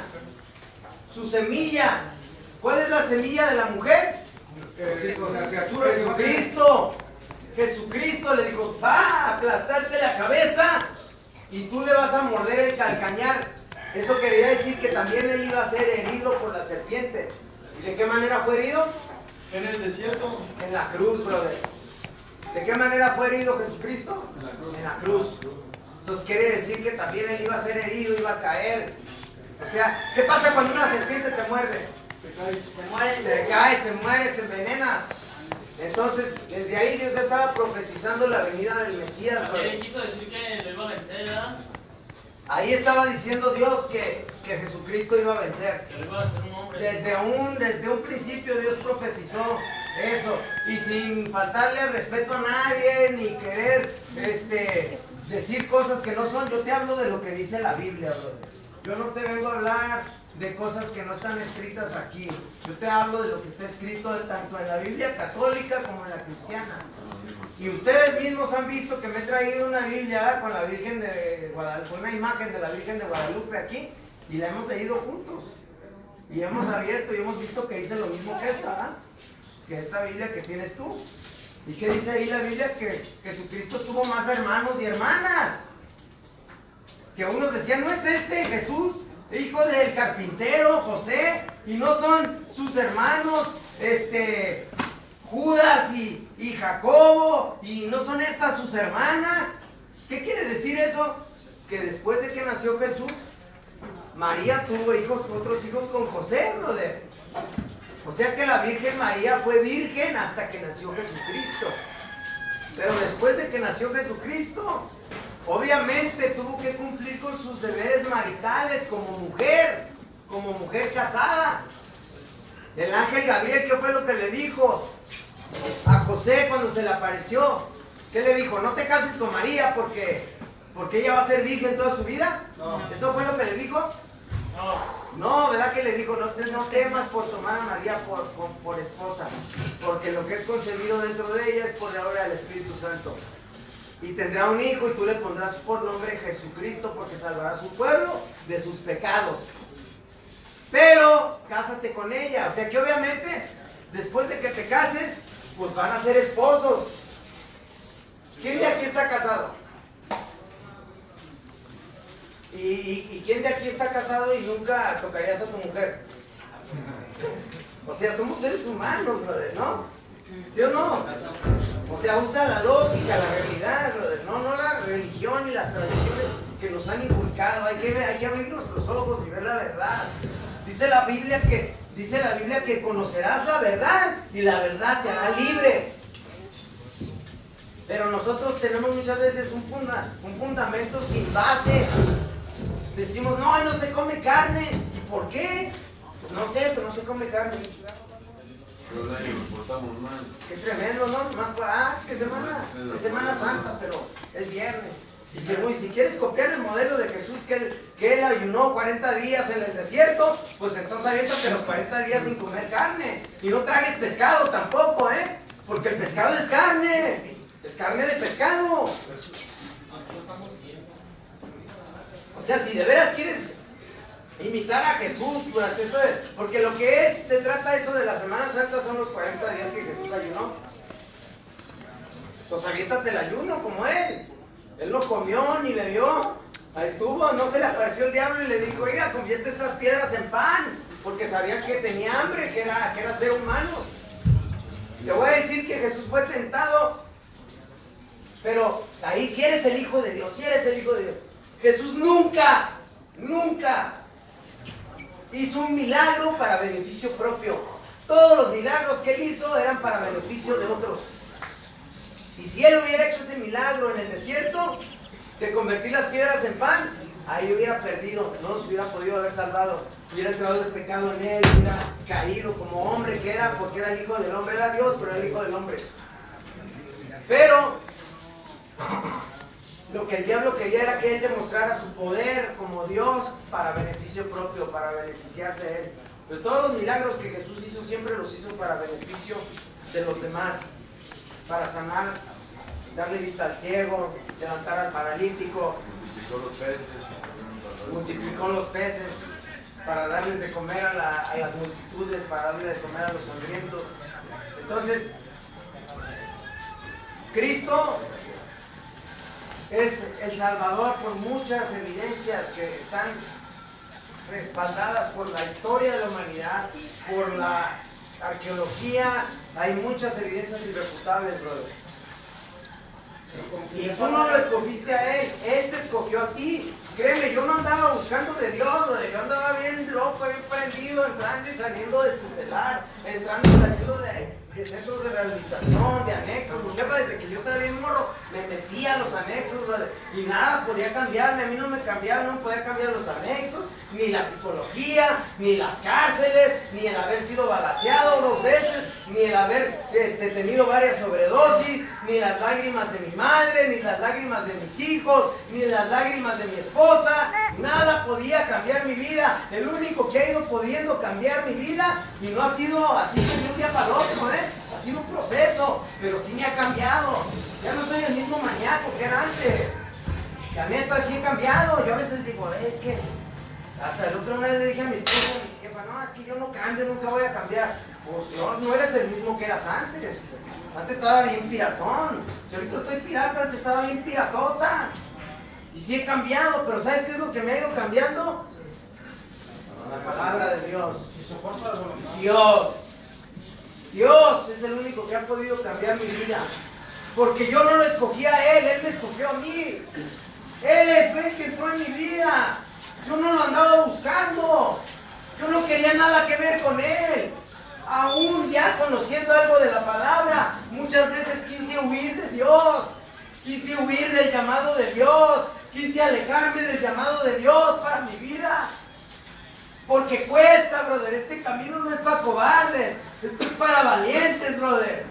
Su semilla. ¿Cuál es la semilla de la mujer? La criatura Jesucristo. Jesucristo le dijo, va a aplastarte la cabeza y tú le vas a morder el calcañar. Eso quería decir que también él iba a ser herido por la serpiente. ¿Y de qué manera fue herido? En el desierto. En la cruz, brother. ¿De qué manera fue herido Jesucristo? En la cruz. Entonces quiere decir que también él iba a ser herido, iba a caer. O sea, ¿qué pasa cuando una serpiente te muerde? Te mueres. Te caes, te mueres, te envenenas. Entonces, desde ahí Dios ya estaba profetizando la venida del Mesías, brother. También quiso decir que lo iba a vencer, ¿verdad? Ahí estaba diciendo Dios que Jesucristo iba a vencer. Que lo iba a hacer un hombre. Desde un principio Dios profetizó eso. Y sin faltarle respeto a nadie, ni querer decir cosas que no son. Yo te hablo de lo que dice la Biblia, brother. Yo no te vengo a hablar de cosas que no están escritas aquí. Yo te hablo de lo que está escrito tanto en la Biblia católica como en la cristiana. Y ustedes mismos han visto que me he traído una Biblia con la Virgen de Guadalupe, con una imagen de la Virgen de Guadalupe aquí, y la hemos leído juntos. Y hemos abierto y hemos visto que dice lo mismo que esta, ¿verdad? Que esta Biblia que tienes tú. ¿Y qué dice ahí la Biblia? Que Jesucristo tuvo más hermanos y hermanas. Que unos decían, ¿no es este Jesús, hijo del carpintero, José? Y no son sus hermanos, Judas y Jacobo, y no son estas sus hermanas. ¿Qué quiere decir eso? Que después de que nació Jesús, María tuvo otros hijos con José, brother. O sea que la Virgen María fue virgen hasta que nació Jesucristo. Pero después de que nació Jesucristo, obviamente tuvo que cumplir con sus deberes maritales como mujer. como mujer casada. El ángel Gabriel, ¿qué fue lo que le dijo a José cuando se le apareció? ¿Qué le dijo? No te cases con María porque ella va a ser virgen toda su vida. No. ¿Eso fue lo que le dijo? No, ¿verdad que le dijo? No temas por tomar a María por esposa, porque lo que es concebido dentro de ella es por la obra del Espíritu Santo. Y tendrá un hijo y tú le pondrás por nombre Jesucristo, porque salvará a su pueblo de sus pecados. Pero cásate con ella, o sea que obviamente después de que te cases, pues van a ser esposos. ¿Quién de aquí está casado? ¿Y quién de aquí está casado y nunca tocarías a tu mujer? O sea, somos seres humanos, brother, ¿no? ¿Sí o no? O sea, usa la lógica, la realidad, brother. No la religión y las tradiciones que nos han inculcado. Hay que abrir nuestros ojos y ver la verdad. Dice la Biblia que conocerás la verdad y la verdad te hará libre. Pero nosotros tenemos muchas veces un fundamento sin base. Decimos, no se come carne. ¿Y por qué? Pues no sé, no se come carne. Pero nos portamos mal. Qué tremendo, ¿no? Es que es Semana Santa, pero es viernes. Y si quieres copiar el modelo de Jesús, que él ayunó 40 días en el desierto, pues entonces aviéntate los 40 días sin comer carne. Y no tragues pescado tampoco, porque el pescado es carne. Es carne de pescado. O sea, si de veras quieres imitar a Jesús durante eso, porque lo que se trata eso de la Semana Santa son los 40 días que Jesús ayunó. Pues aviéntate el ayuno como Él. Él no comió ni bebió. Ahí estuvo, no se le apareció el diablo y le dijo, mira, convierte estas piedras en pan, porque sabía que tenía hambre, que era ser humano. Te voy a decir que Jesús fue tentado, pero ahí si eres el Hijo de Dios, Jesús nunca hizo un milagro para beneficio propio. Todos los milagros que Él hizo eran para beneficio de otros. Y si Él hubiera hecho ese milagro en el desierto, de convertir las piedras en pan, ahí hubiera perdido, no nos hubiera podido haber salvado. Hubiera entrado el pecado en Él, hubiera caído como hombre que era, porque era el Hijo del Hombre, era Dios, pero era el Hijo del Hombre. Pero lo que el diablo quería era que Él demostrara su poder como Dios para beneficio propio, para beneficiarse de Él. Pero todos los milagros que Jesús hizo, siempre los hizo para beneficio de los demás, para sanar, darle vista al ciego, levantar al paralítico, multiplicó los peces, para darles de comer a las multitudes, para darle de comer a los hambrientos. Entonces, Cristo es el Salvador por muchas evidencias que están respaldadas por la historia de la humanidad, por la arqueología. Hay muchas evidencias irrefutables, brother. Y tú no lo escogiste a Él, Él te escogió a ti. Créeme, yo no andaba buscando de Dios, brother. Yo andaba bien loco, bien prendido, entrando y saliendo de tutelar, entrando y saliendo de centros de rehabilitación, de anexos. Mi jefa, desde que yo estaba bien morro, me metía a los anexos, brother, y nada podía cambiarme. A mí no me cambiaba, no me podía cambiar los anexos, ni la psicología, ni las cárceles, ni el haber sido balaceado 2 veces, ni el haber tenido varias sobredosis, ni las lágrimas de mi madre, ni las lágrimas de mis hijos, ni las lágrimas de mi esposa. Nada podía cambiar mi vida. El único que ha ido pudiendo cambiar mi vida, y no ha sido así de un día para el otro, ha sido un proceso, pero sí me ha cambiado. Ya no soy el mismo maníaco que era antes. La neta sí he cambiado. Yo a veces digo, es que hasta el otro mes le dije a mi esposa, mi jefa, no, es que yo no cambio, nunca voy a cambiar. Pues no eres el mismo que eras antes. Antes estaba bien piratón. Si ahorita estoy pirata, antes estaba bien piratota. Y sí he cambiado, pero ¿sabes qué es lo que me ha ido cambiando? La palabra de Dios. Dios es el único que ha podido cambiar mi vida. Porque yo no lo escogí a Él, Él me escogió a mí. Él fue el que entró en mi vida. Yo no lo andaba buscando. Yo no quería nada que ver con Él. Aún ya conociendo algo de la palabra, muchas veces quise huir de Dios. Quise huir del llamado de Dios. Quise alejarme del llamado de Dios para mi vida. Porque cuesta, brother. Este camino no es para cobardes. Esto es para valientes, brother.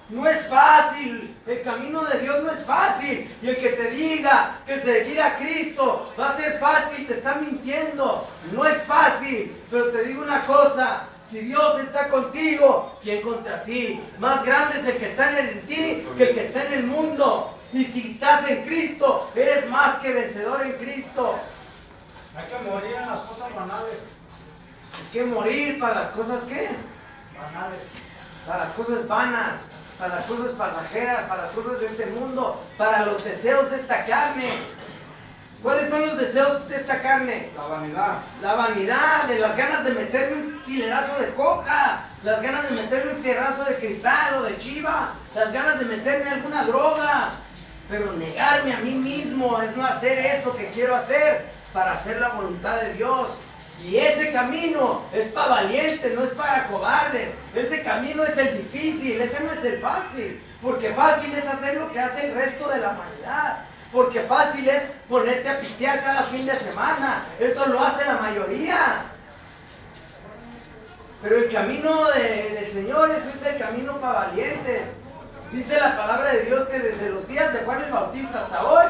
No es fácil. El camino de Dios no es fácil. Y el que te diga que seguir a Cristo va a ser fácil, te está mintiendo. No es fácil. Pero te digo una cosa. Si Dios está contigo, ¿quién contra ti? Más grande es el que está en ti que el que está en el mundo. Y si estás en Cristo, eres más que vencedor en Cristo. Hay que morir en las cosas banales. Hay que morir para las cosas, ¿qué? Banales. Para las cosas vanas, para las cosas pasajeras, para las cosas de este mundo, para los deseos de esta carne. ¿Cuáles son los deseos de esta carne? La vanidad. La vanidad, de las ganas de meterme un filerazo de coca, las ganas de meterme un fierrazo de cristal o de chiva, las ganas de meterme alguna droga. Pero negarme a mí mismo es no hacer eso que quiero hacer para hacer la voluntad de Dios. Y ese camino es para valientes, no es para cobardes. Ese camino es el difícil, ese no es el fácil. Porque fácil es hacer lo que hace el resto de la humanidad. Porque fácil es ponerte a pistear cada fin de semana. Eso lo hace la mayoría. Pero el camino del Señor, ese es el camino para valientes. Dice la palabra de Dios que desde los días de Juan el Bautista hasta hoy,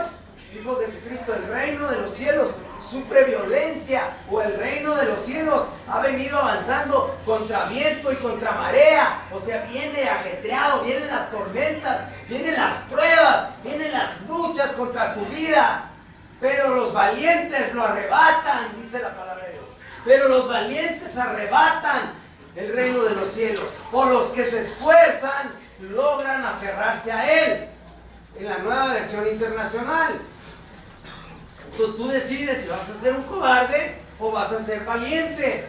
dijo Jesucristo, el reino de los cielos sufre violencia, o el reino de los cielos ha venido avanzando contra viento y contra marea. O sea, viene ajetreado, vienen las tormentas, vienen las pruebas, vienen las luchas contra tu vida. Pero los valientes lo arrebatan, dice la palabra de Dios. Pero los valientes arrebatan el reino de los cielos. O los que se esfuerzan logran aferrarse a él. En la Nueva Versión Internacional. Entonces tú decides si vas a ser un cobarde o vas a ser valiente.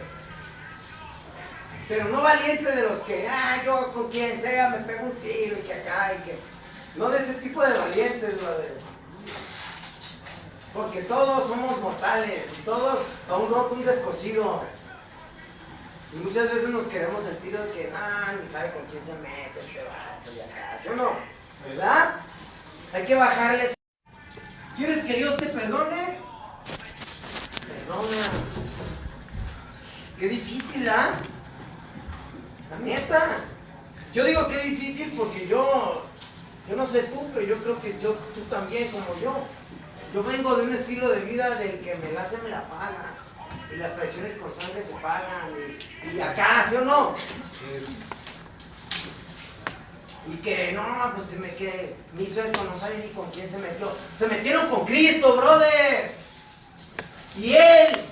Pero no valiente de los que, yo con quien sea me pego un tiro y que acá y que... No de ese tipo de valientes, brother. Porque todos somos mortales y todos a un roto, un descosido. Y muchas veces nos queremos sentir de que, ni sabe con quién se mete este vato y acá, ¿sí o no? ¿Verdad? Hay que bajarle. ¿Quieres que Dios te perdone? Perdona. Qué difícil, ¿ah? La neta. Yo digo que difícil porque yo no sé tú, pero yo creo que tú también, como yo. Yo vengo de un estilo de vida del que me la hace, me la paga. Y las traiciones con sangre se pagan. Y acá, ¿sí o no? Y que no, pues que me hizo esto, no sabe ni con quién se metió. Se metieron con Cristo, brother. Y él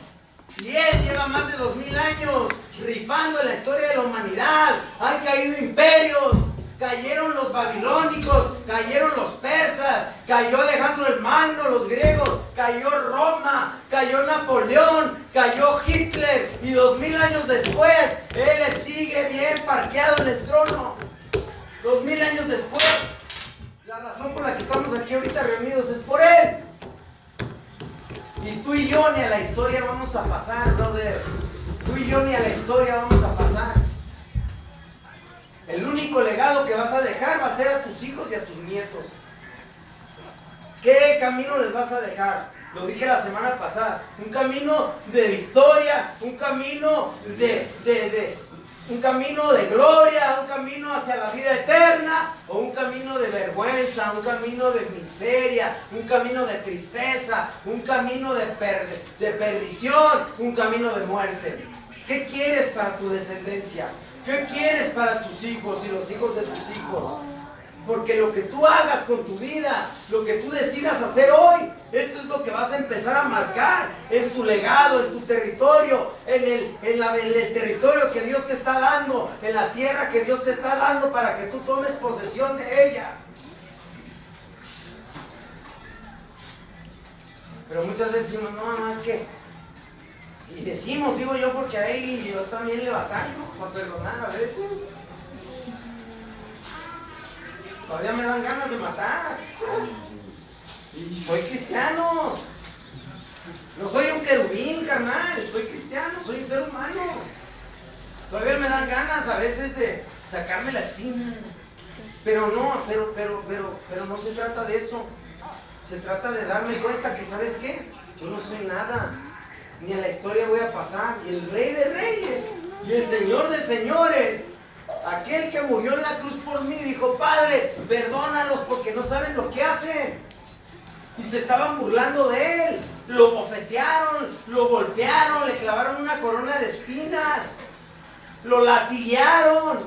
lleva más de 2000 años rifando en la historia de la humanidad. Han caído imperios, cayeron los babilónicos, cayeron los persas, cayó Alejandro el Magno, los griegos, cayó Roma, cayó Napoleón, cayó Hitler. Y 2000 años después, él sigue bien parqueado en el trono. 2000 años después, la razón por la que estamos aquí ahorita reunidos es por él. Y tú y yo ni a la historia vamos a pasar, brother. Tú y yo ni a la historia vamos a pasar. El único legado que vas a dejar va a ser a tus hijos y a tus nietos. ¿Qué camino les vas a dejar? Lo dije la semana pasada. Un camino de victoria, un camino un camino de gloria, un camino hacia la vida eterna, o un camino de vergüenza, un camino de miseria, un camino de tristeza, un camino de perdición, un camino de muerte. ¿Qué quieres para tu descendencia? ¿Qué quieres para tus hijos y los hijos de tus hijos? Porque lo que tú hagas con tu vida, lo que tú decidas hacer hoy, esto es lo que vas a empezar a marcar en tu legado, en tu territorio, en el territorio que Dios te está dando, en la tierra que Dios te está dando para que tú tomes posesión de ella. Pero muchas veces decimos, no, es que... Y decimos, digo yo, porque ahí yo también le batallo para perdonar a veces. Todavía me dan ganas de matar. Y soy cristiano. No soy un querubín, carnal. Soy cristiano, soy un ser humano. Todavía me dan ganas a veces de sacarme la espina. Pero no, pero no se trata de eso. Se trata de darme cuenta que, ¿sabes qué? Yo no soy nada. ni a la historia voy a pasar. Y el Rey de Reyes y el Señor de Señores, aquel que murió en la cruz por mí, dijo: Padre, perdónalos porque no saben lo que hacen. Y se estaban burlando de él, lo bofetearon, lo golpearon, le clavaron una corona de espinas, lo latillaron,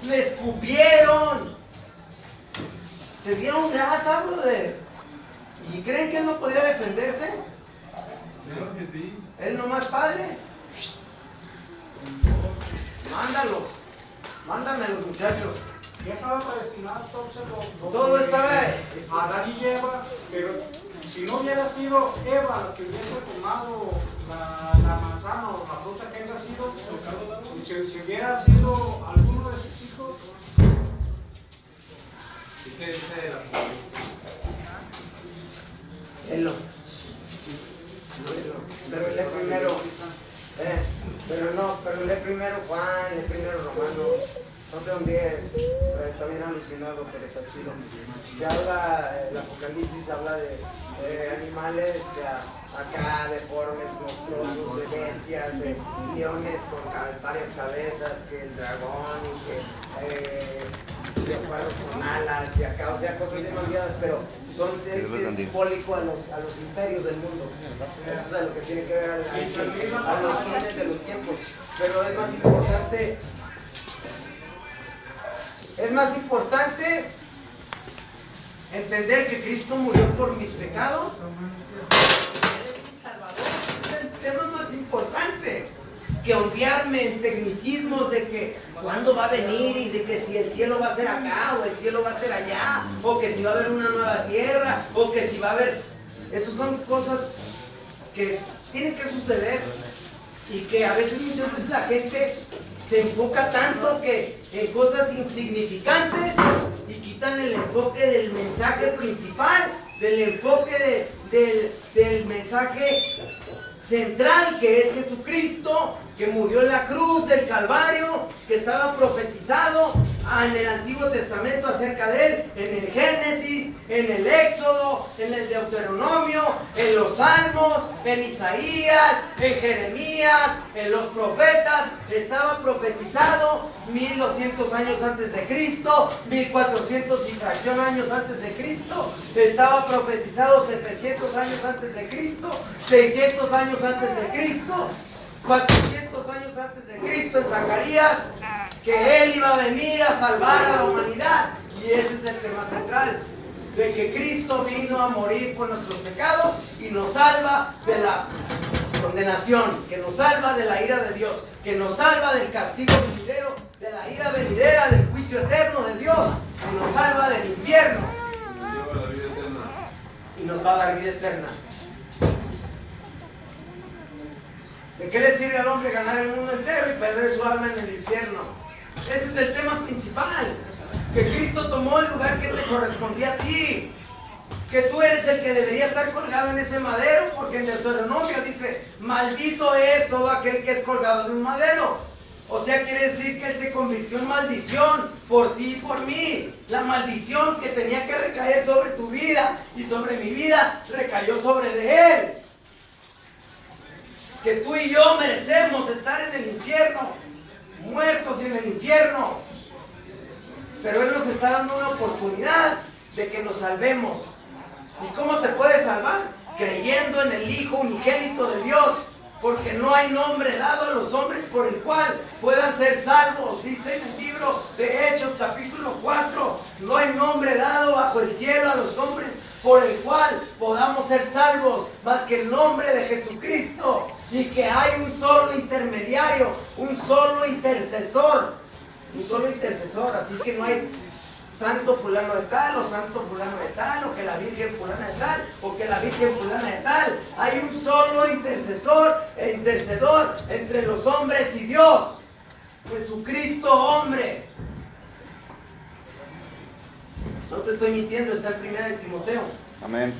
le escupieron, se dieron grasa, brother. ¿Y creen que él no podía defenderse? Claro que sí. Él nomás, Padre, mándalos, mándame a los muchachos. Ya estaba predestinado entonces Todo estaba... Adán y Eva, pero si no hubiera sido Eva la que hubiese tomado la manzana o la fruta que haya sido, si hubiera sido alguno de sus hijos. ¿Y qué dice la Apocalipsis? Él pero lee primero, pero lee primero Juan, lee primero Romanos, no te olvides, está bien alucinado, pero está chido. Ya habla, el Apocalipsis habla de animales acá deformes, monstruosos, de bestias, de leones con varias cabezas, que el dragón y que leopardos con alas y acá, o sea, cosas bien olvidadas, pero es simbólico a los imperios del mundo. Eso es a lo que tiene que ver a los fines de los tiempos. Pero es más importante entender que Cristo murió por mis pecados. Es mi Salvador. Es el tema más importante que ondearme en tecnicismos de que cuándo va a venir y de que si el cielo va a ser acá o el cielo va a ser allá, o que si va a haber una nueva tierra, o que si va a haber... Esas son cosas que tienen que suceder y que muchas veces la gente se enfoca tanto en cosas insignificantes y quitan el enfoque del mensaje principal, del enfoque del mensaje central, que es Jesucristo, que murió en la cruz del Calvario, que estaba profetizado en el Antiguo Testamento acerca de él, en el Génesis, en el Éxodo, en el Deuteronomio, en los Salmos, en Isaías, en Jeremías, en los profetas. Estaba profetizado 1200 años antes de Cristo, 1400 y fracción años antes de Cristo. Estaba profetizado 700 años antes de Cristo, 600 años antes de Cristo, 400 años antes de Cristo en Zacarías, que Él iba a venir a salvar a la humanidad. Y ese es el tema central, de que Cristo vino a morir por nuestros pecados y nos salva de la condenación, que nos salva de la ira de Dios, que nos salva del castigo venidero, de la ira venidera, del juicio eterno de Dios, que nos salva del infierno y nos va a dar vida eterna. ¿De qué le sirve al hombre ganar el mundo entero y perder su alma en el infierno? Ese es el tema principal. Que Cristo tomó el lugar que te correspondía a ti. Que tú eres el que debería estar colgado en ese madero, porque en Deuteronomio dice: maldito es todo aquel que es colgado de un madero. O sea, quiere decir que Él se convirtió en maldición por ti y por mí. La maldición que tenía que recaer sobre tu vida y sobre mi vida recayó sobre de Él. Que tú y yo merecemos estar en el infierno, muertos en el infierno, pero Él nos está dando una oportunidad de que nos salvemos. ¿Y cómo te puedes salvar? Creyendo en el Hijo unigénito de Dios, porque no hay nombre dado a los hombres por el cual puedan ser salvos. Dice en el libro de Hechos capítulo 4, no hay nombre dado bajo el cielo a los hombres por el cual podamos ser salvos, más que el nombre de Jesucristo, y que hay un solo intermediario, un solo intercesor, así que no hay santo fulano de tal, o santo fulano de tal, o que la virgen fulana de tal, o que la virgen fulana de tal. Hay un solo intercesor e intercedor entre los hombres y Dios, Jesucristo hombre. No te estoy mintiendo, está en 1 de Timoteo. Amén.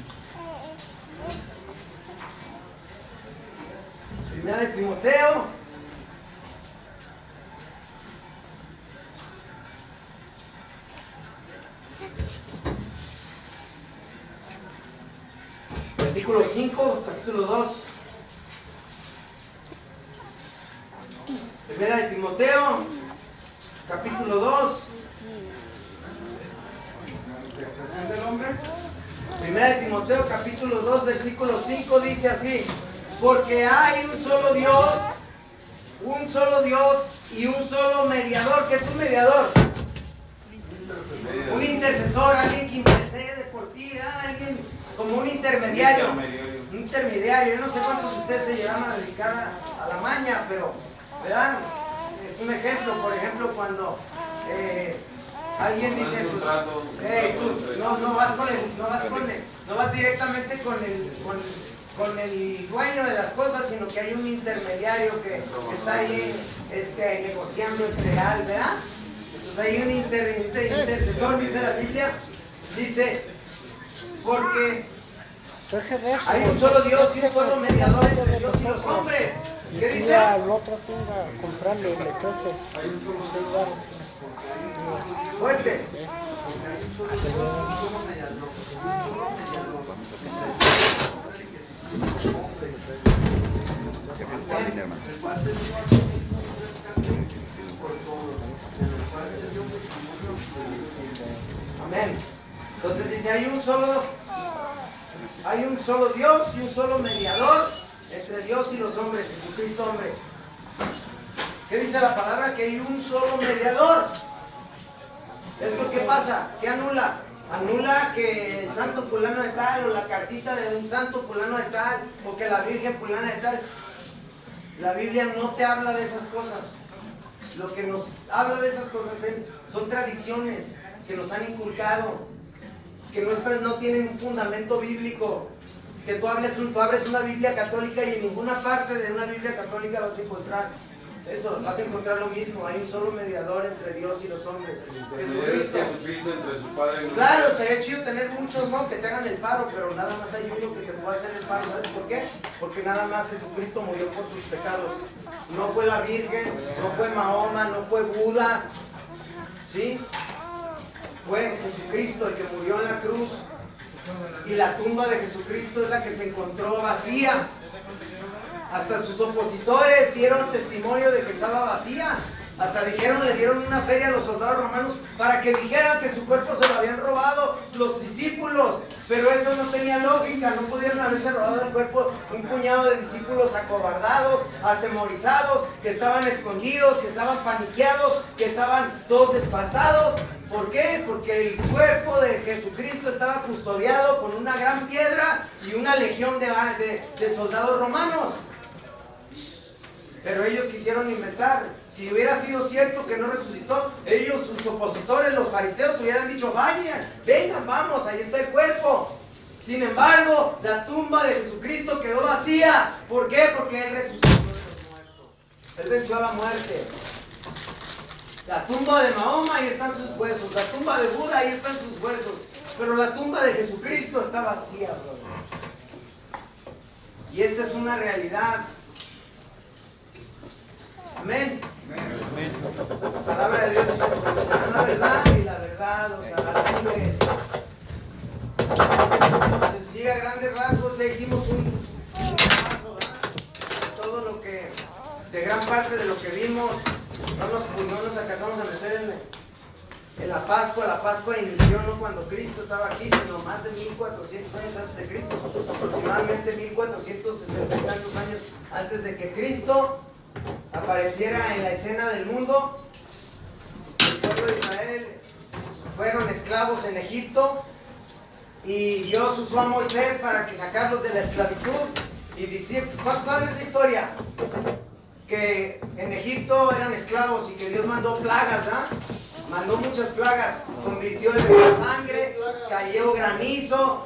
1 de Timoteo. Versículo 5, capítulo 2. Primera de Timoteo, capítulo 2. Primera de Timoteo, capítulo 2, versículo 5 dice así: porque hay un solo Dios y un solo mediador. ¿Qué es un mediador? Un intercesor, alguien que intercede por ti, ¿verdad? Alguien como un intermediario. Un intermediario. Yo no sé cuántos de ustedes se llevan a dedicar a la maña, pero, ¿verdad? Es un ejemplo. Por ejemplo, cuando alguien dice, pues, tú no vas directamente con el dueño de las cosas, sino que hay un intermediario que está ahí negociando entre él, ¿verdad? Entonces hay un intercesor, dice la Biblia, dice, porque hay un solo Dios y un solo mediador entre Dios y los hombres. ¿Qué dice? Al otro tenga comprarle el lechote. Fuerte. Amén. Entonces dice, hay un solo Dios y un solo mediador entre Dios y los hombres, Jesucristo hombre. ¿Qué dice la palabra? Que hay un solo mediador. ¿Esto qué pasa? ¿Qué anula? Anula que el santo fulano de tal, o la cartita de un santo fulano de tal, o que la virgen fulana de tal. La Biblia no te habla de esas cosas. Lo que nos habla de esas cosas son tradiciones que nos han inculcado, que no tienen un fundamento bíblico. Que tú abres una Biblia católica y en ninguna parte de una Biblia católica vas a encontrar eso, vas a encontrar lo mismo. Hay un solo mediador entre Dios y los hombres, Jesucristo. Entre su Padre y nosotros. Claro, estaría chido tener muchos, ¿no? Que te hagan el paro, pero nada más hay uno que te pueda hacer el paro. ¿Sabes por qué? Porque nada más Jesucristo murió por tus pecados. No fue la Virgen, no fue Mahoma, no fue Buda, ¿sí? Fue Jesucristo el que murió en la cruz. Y la tumba de Jesucristo es la que se encontró vacía. Hasta sus opositores dieron testimonio de que estaba vacía. Hasta le dieron una feria a los soldados romanos para que dijeran que su cuerpo se lo habían robado los discípulos. Pero eso no tenía lógica. No pudieron haberse robado el cuerpo un puñado de discípulos acobardados, atemorizados, que estaban escondidos, que estaban paniqueados, que estaban todos espantados. ¿Por qué? Porque el cuerpo de Jesucristo estaba custodiado con una gran piedra y una legión de soldados romanos. Pero ellos quisieron inventar. Si hubiera sido cierto que no resucitó, ellos, sus opositores, los fariseos, hubieran dicho, vayan, vengan, vamos, ahí está el cuerpo. Sin embargo, la tumba de Jesucristo quedó vacía. ¿Por qué? Porque Él resucitó de los muertos. Él venció a la muerte. La tumba de Mahoma, ahí están sus huesos. La tumba de Buda, ahí están sus huesos. Pero la tumba de Jesucristo está vacía, brother. Y esta es una realidad. Amén. La palabra de Dios dice, conocerán la verdad y la verdad os hará libres. Entonces, sí, a grandes rasgos le hicimos un repaso, ¿verdad? Todo lo que, de gran parte de lo que vimos, no nos alcanzamos a meter en la Pascua. La Pascua inició no cuando Cristo estaba aquí, sino más de 1400 años antes de Cristo, aproximadamente 1460 y tantos años antes de que Cristo apareciera en la escena del mundo. El pueblo de Israel fueron esclavos en Egipto y Dios usó a Moisés para que sacarlos de la esclavitud y decir, ¿cuántos saben esa historia? Que en Egipto eran esclavos y que Dios mandó plagas, ¿ah? Mandó muchas plagas, convirtió el río en sangre, cayó granizo,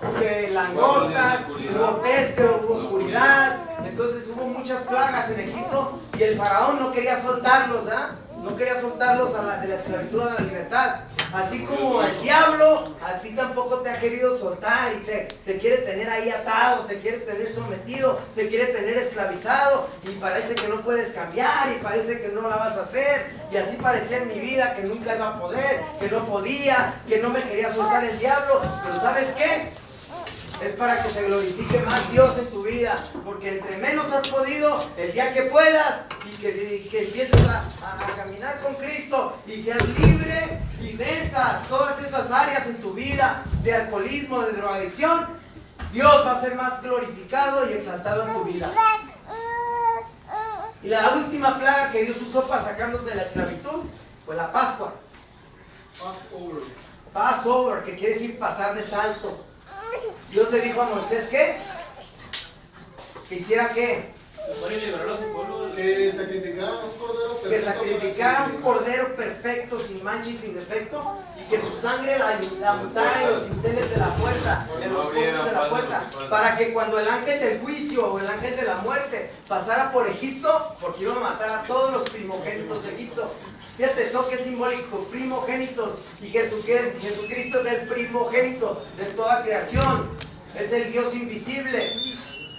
langostas, hubo peste, hubo oscuridad. Entonces hubo muchas plagas en Egipto y el faraón no quería soltarlos, ¿ah? No quería soltarlos de la esclavitud a la libertad. Así como el diablo a ti tampoco te ha querido soltar y te quiere tener ahí atado, te quiere tener sometido, te quiere tener esclavizado y parece que no puedes cambiar y parece que no la vas a hacer. Y así parecía en mi vida que nunca iba a poder, que no podía, que no me quería soltar el diablo. Pero ¿sabes qué? es para que se glorifique más Dios en tu vida, porque entre menos has podido, el día que puedas y que empieces a caminar con Cristo y seas libre y venzas todas esas áreas en tu vida de alcoholismo, de drogadicción, Dios va a ser más glorificado y exaltado en tu vida. Y la última plaga que Dios usó para sacarnos de la esclavitud fue la Pascua. Passover, que quiere decir pasar de salto. Dios le dijo a Moisés ¿qué? Que hiciera ¿qué? Que sacrificara un cordero perfecto. Que sacrificara un cordero perfecto, sin mancha y sin defecto, y que su sangre la untara en los dinteles de la puerta, en los postes de la puerta, para que cuando el ángel del juicio o el ángel de la muerte pasara por Egipto, porque iba a matar a todos los primogénitos de Egipto. Fíjate, toque simbólico, primogénitos, y Jesucristo es el primogénito de toda creación, es el Dios invisible.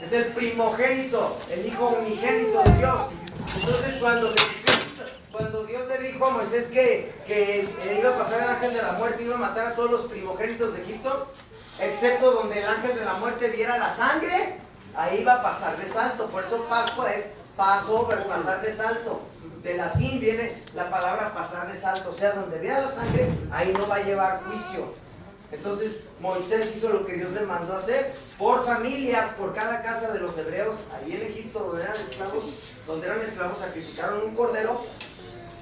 Es el primogénito, el hijo unigénito de Dios. Entonces cuando Dios le dijo a Moisés que iba a pasar el ángel de la muerte y iba a matar a todos los primogénitos de Egipto, excepto donde el ángel de la muerte viera la sangre, ahí iba a pasar de salto. Por eso Pascua es Passover, pasar de salto. De latín viene la palabra pasar de salto. O sea, donde vea la sangre, ahí no va a llevar juicio. Entonces Moisés hizo lo que Dios le mandó a hacer por familias, por cada casa de los hebreos, ahí en Egipto donde eran esclavos, sacrificaron un cordero,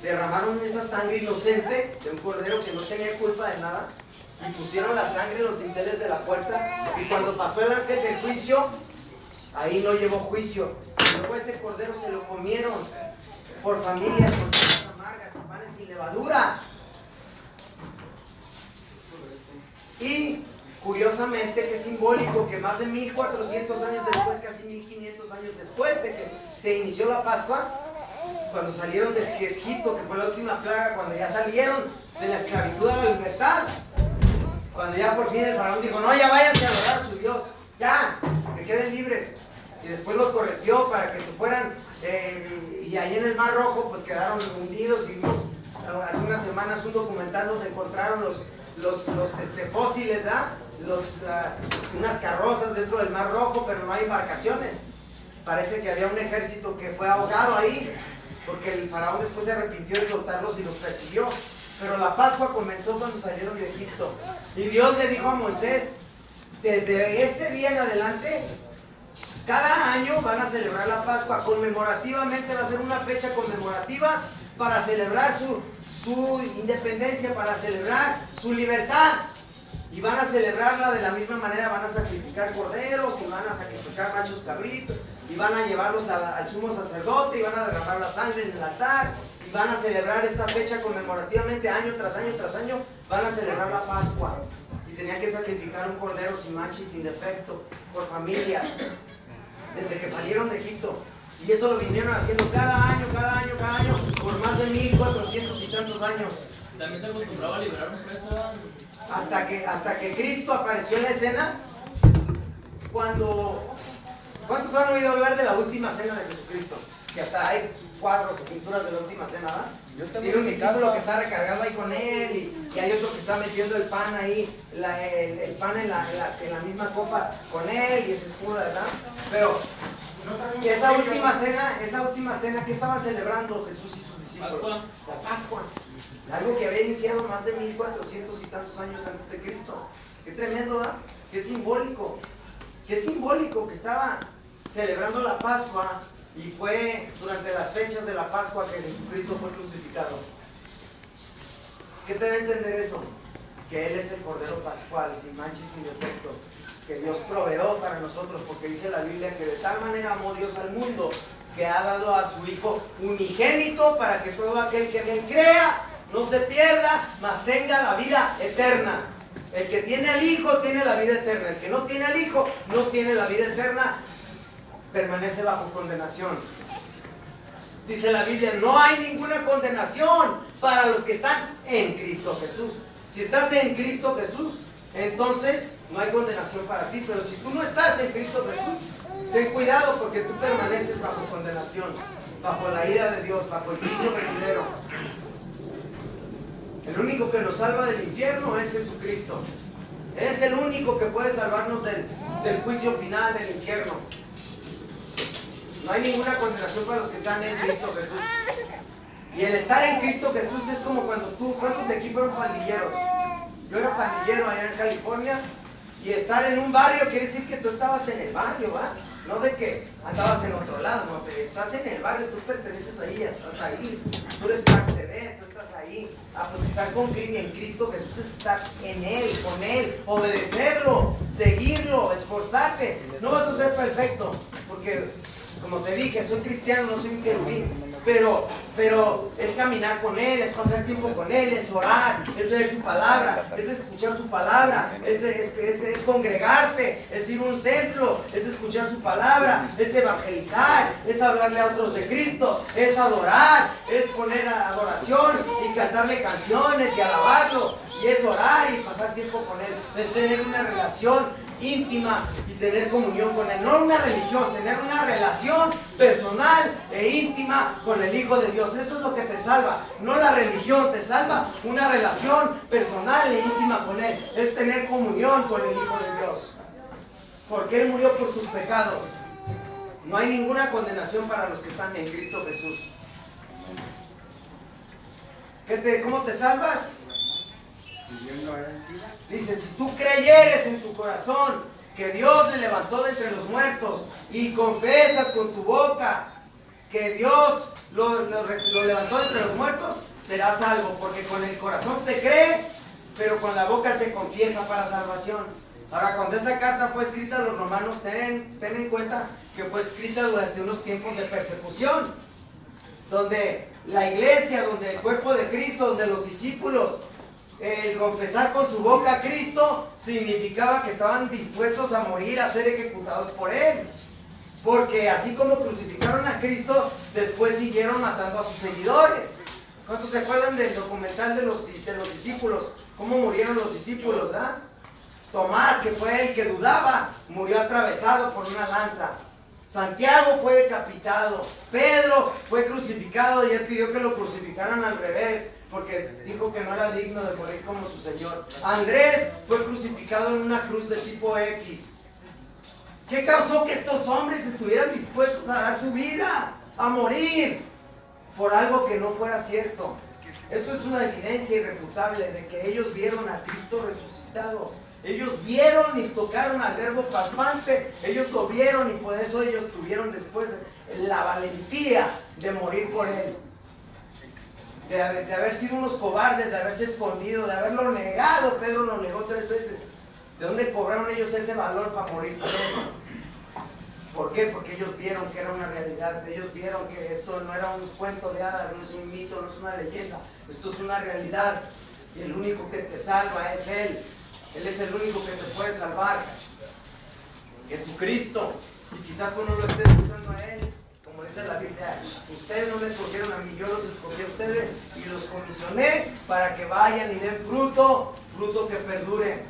derramaron esa sangre inocente de un cordero que no tenía culpa de nada, y pusieron la sangre en los dinteles de la puerta, y cuando pasó el ángel del juicio, ahí no llevó juicio. Y luego ese cordero se lo comieron por familias, con cosas amargas y panes sin levadura. Y curiosamente, que es simbólico, que más de 1400 años después, casi 1500 años después de que se inició la Pascua, cuando salieron de Egipto, que fue la última plaga, cuando ya salieron de la esclavitud a la libertad, cuando ya por fin el faraón dijo, no, ya váyanse a adorar a su Dios, ya, que queden libres, y después los correteó para que se fueran, y ahí en el Mar Rojo pues quedaron hundidos, y vimos hace unas semanas un documental donde encontraron los fósiles, unas carrozas dentro del Mar Rojo, pero no hay embarcaciones. Parece que había un ejército que fue ahogado ahí, porque el faraón después se arrepintió de soltarlos y los persiguió. Pero la Pascua comenzó cuando salieron de Egipto. Y Dios le dijo a Moisés, desde este día en adelante, cada año van a celebrar la Pascua conmemorativamente, va a ser una fecha conmemorativa para celebrar su independencia, para celebrar su libertad, y van a celebrarla de la misma manera. Van a sacrificar corderos y van a sacrificar machos cabritos y van a llevarlos al sumo sacerdote y van a derramar la sangre en el altar y van a celebrar esta fecha conmemorativamente año tras año tras año. Van a celebrar la Pascua y tenían que sacrificar un cordero sin mancha y sin defecto por familias desde que salieron de Egipto. Y eso lo vinieron haciendo cada año, por más de 1400 y tantos años. También se acostumbraba a liberar un preso. Hasta que Cristo apareció en la escena. ¿Cuántos han oído hablar de la última cena de Jesucristo? Que hasta hay cuadros o pinturas de la última cena, ¿verdad? Tiene un discípulo que está recargado ahí con él, y hay otro que está metiendo el pan ahí, el pan en la misma copa con él, y se escuda, ¿verdad? Pero esa última cena, ¿qué estaban celebrando Jesús y sus discípulos? Pascua. La Pascua. Algo que había iniciado más de 1400 y tantos años antes de Cristo. Qué tremendo, ¿verdad? Qué simbólico. Qué simbólico que estaba celebrando la Pascua, y fue durante las fechas de la Pascua que Jesucristo fue crucificado. ¿Qué te da a entender eso? Que Él es el Cordero Pascual, sin mancha y sin defecto, que Dios proveó para nosotros, porque dice la Biblia que de tal manera amó Dios al mundo, que ha dado a su Hijo unigénito, para que todo aquel que en Él crea no se pierda, mas tenga la vida eterna. El que tiene al Hijo tiene la vida eterna. El que no tiene al Hijo no tiene la vida eterna, permanece bajo condenación. Dice la Biblia, no hay ninguna condenación para los que están en Cristo Jesús. Si estás en Cristo Jesús, entonces no hay condenación para ti. Pero si tú no estás en Cristo Jesús, ten cuidado, porque tú permaneces bajo condenación, bajo la ira de Dios, bajo el juicio venidero. El único que nos salva del infierno es Jesucristo. Es el único que puede salvarnos del juicio final del infierno. No hay ninguna condenación para los que están en Cristo Jesús. Y el estar en Cristo Jesús es como cuando ¿cuántos de aquí fueron pandilleros? Yo era pandillero allá en California, y estar en un barrio quiere decir que tú estabas en el barrio, ¿va? No de que andabas en otro lado, no, pero estás en el barrio, tú perteneces ahí, estás ahí, tú eres parte de, tú estás ahí. Pues estar en Cristo Jesús es estar en Él, con Él, obedecerlo, seguirlo, esforzarte. No vas a ser perfecto, porque como te dije, soy cristiano, no soy un querubín. Pero es caminar con Él, es pasar tiempo con Él, es orar, es leer su palabra, es escuchar su palabra, es congregarte, es ir a un templo, es escuchar su palabra, es evangelizar, es hablarle a otros de Cristo, es adorar, es poner adoración y cantarle canciones y alabarlo, y es orar y pasar tiempo con Él, es tener una relación íntima y tener comunión con Él, no una religión, tener una relación personal e íntima con el Hijo de Dios. Eso es lo que te salva, no la religión, te salva una relación personal e íntima con Él, es tener comunión con el Hijo de Dios, porque Él murió por tus pecados. No hay ninguna condenación para los que están en Cristo Jesús. ¿Cómo te salvas? Dice, si tú creyeres en tu corazón que Dios le levantó de entre los muertos y confesas con tu boca que Dios lo levantó de entre los muertos, serás salvo, porque con el corazón se cree, pero con la boca se confiesa para salvación. Ahora, cuando esa carta fue escrita a los romanos, ten en cuenta que fue escrita durante unos tiempos de persecución, donde la iglesia, donde el cuerpo de Cristo, donde los discípulos, el confesar con su boca a Cristo significaba que estaban dispuestos a morir, a ser ejecutados por Él. Porque así como crucificaron a Cristo, después siguieron matando a sus seguidores. ¿Cuántos se acuerdan del documental de los discípulos? ¿Cómo murieron los discípulos? ¿Ah? Tomás, que fue el que dudaba, murió atravesado por una lanza. Santiago fue decapitado. Pedro fue crucificado y él pidió que lo crucificaran al revés, porque dijo que no era digno de morir como su Señor. Andrés fue crucificado en una cruz de tipo X. ¿Qué causó que estos hombres estuvieran dispuestos a dar su vida, a morir, por algo que no fuera cierto? Eso es una evidencia irrefutable de que ellos vieron a Cristo resucitado. Ellos vieron y tocaron al verbo palpante, ellos lo vieron y por eso ellos tuvieron después la valentía de morir por Él. De haber sido unos cobardes, de haberse escondido, de haberlo negado. Pedro lo negó 3 veces. ¿De dónde cobraron ellos ese valor para morir por Él? ¿Por qué? Porque ellos vieron que era una realidad. Ellos vieron que esto no era un cuento de hadas, no es un mito, no es una leyenda. Esto es una realidad. Y el único que te salva es Él. Él es el único que te puede salvar. Jesucristo. Y quizá tú no lo estés buscando a Él. Como dice la Biblia, ustedes no me escogieron a mí, yo los escogí a ustedes y los comisioné para que vayan y den fruto que perdure.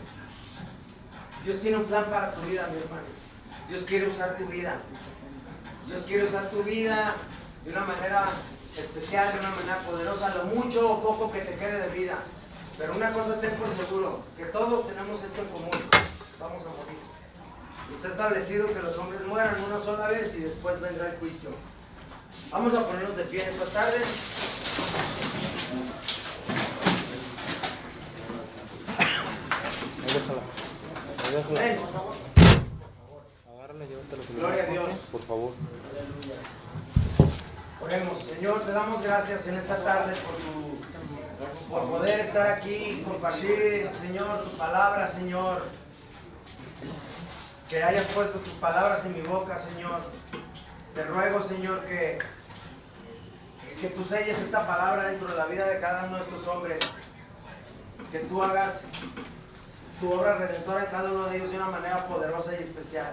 Dios tiene un plan para tu vida, mi hermano. Dios quiere usar tu vida. Dios quiere usar tu vida de una manera especial, de una manera poderosa, lo mucho o poco que te quede de vida. Pero una cosa ten por seguro, que todos tenemos esto en común, vamos a morir. Está establecido que los hombres mueran una sola vez y después vendrá el juicio. Vamos a ponernos de pie esta tarde. Déjala. Ven. Agárrala y llévatelo. Gloria a Dios. Por favor. Oremos. Señor, te damos gracias en esta tarde por poder estar aquí y compartir, Señor, tu palabra, Señor. Que hayas puesto tus palabras en mi boca, Señor. Te ruego, Señor, que tú selles esta palabra dentro de la vida de cada uno de estos hombres. Que tú hagas tu obra redentora en cada uno de ellos de una manera poderosa y especial.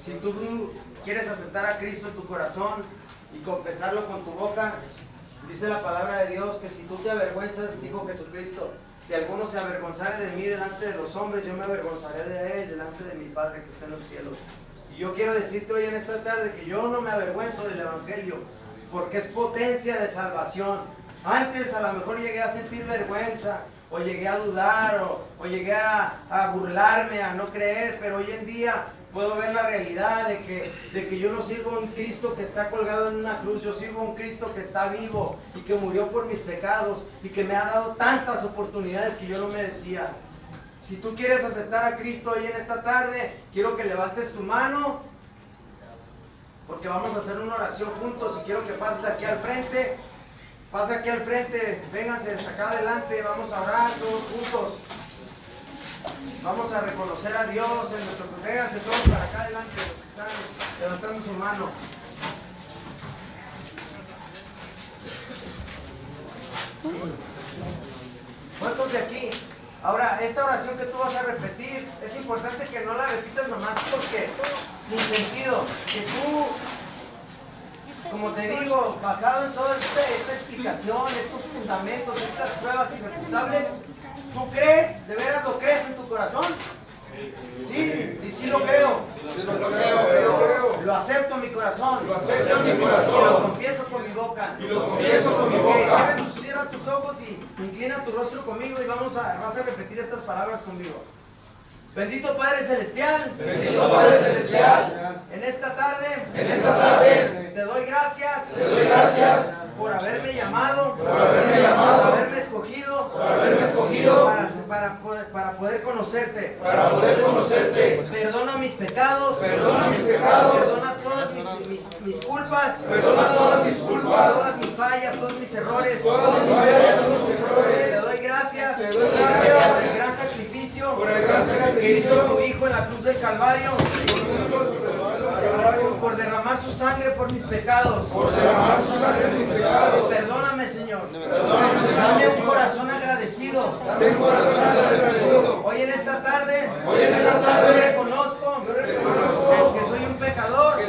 Si tú quieres aceptar a Cristo en tu corazón y confesarlo con tu boca, dice la palabra de Dios que si tú te avergüenzas, dijo Jesucristo, si alguno se avergonzare de mí delante de los hombres, yo me avergonzaré de él delante de mi Padre que está en los cielos. Y yo quiero decirte hoy en esta tarde que yo no me avergüenzo del Evangelio, porque es potencia de salvación. Antes a lo mejor llegué a sentir vergüenza, o llegué a dudar, o llegué a burlarme, a no creer, pero hoy en día puedo ver la realidad de que yo no sirvo a un Cristo que está colgado en una cruz, yo sirvo a un Cristo que está vivo y que murió por mis pecados y que me ha dado tantas oportunidades que yo no merecía. Si tú quieres aceptar a Cristo hoy en esta tarde, quiero que levantes tu mano, porque vamos a hacer una oración juntos y quiero que pases aquí al frente. Pasa aquí al frente, vénganse hasta acá adelante, vamos a orar todos juntos. Vamos a reconocer a Dios en nuestro cuerpo. Vénganse todos para acá adelante, los que están levantando su mano. ¿Cuántos de aquí? Ahora, esta oración que tú vas a repetir, es importante que no la repitas nomás porque sin sentido, que tú, como te digo, basado en toda esta explicación, estos fundamentos, estas pruebas irrefutables, ¿tú crees? ¿De veras lo crees en tu corazón? Sí, y sí lo creo. Lo acepto en mi corazón. Y lo confieso con mi boca. Ok, cierra tus ojos y inclina tu rostro conmigo y vas a repetir estas palabras conmigo. Bendito Padre Celestial, en esta tarde, te doy gracias, por haberme llamado, por haberme escogido, para poder conocerte, perdona mis pecados, perdona todas mis culpas, todas mis fallas, todos mis errores, te doy gracias, por el gran sacrificio que hizo tu Hijo en la cruz del Calvario, por derramar su sangre por mis pecados. Perdóname, Señor. Dame un corazón agradecido. Hoy en esta tarde, yo reconozco que soy un pecador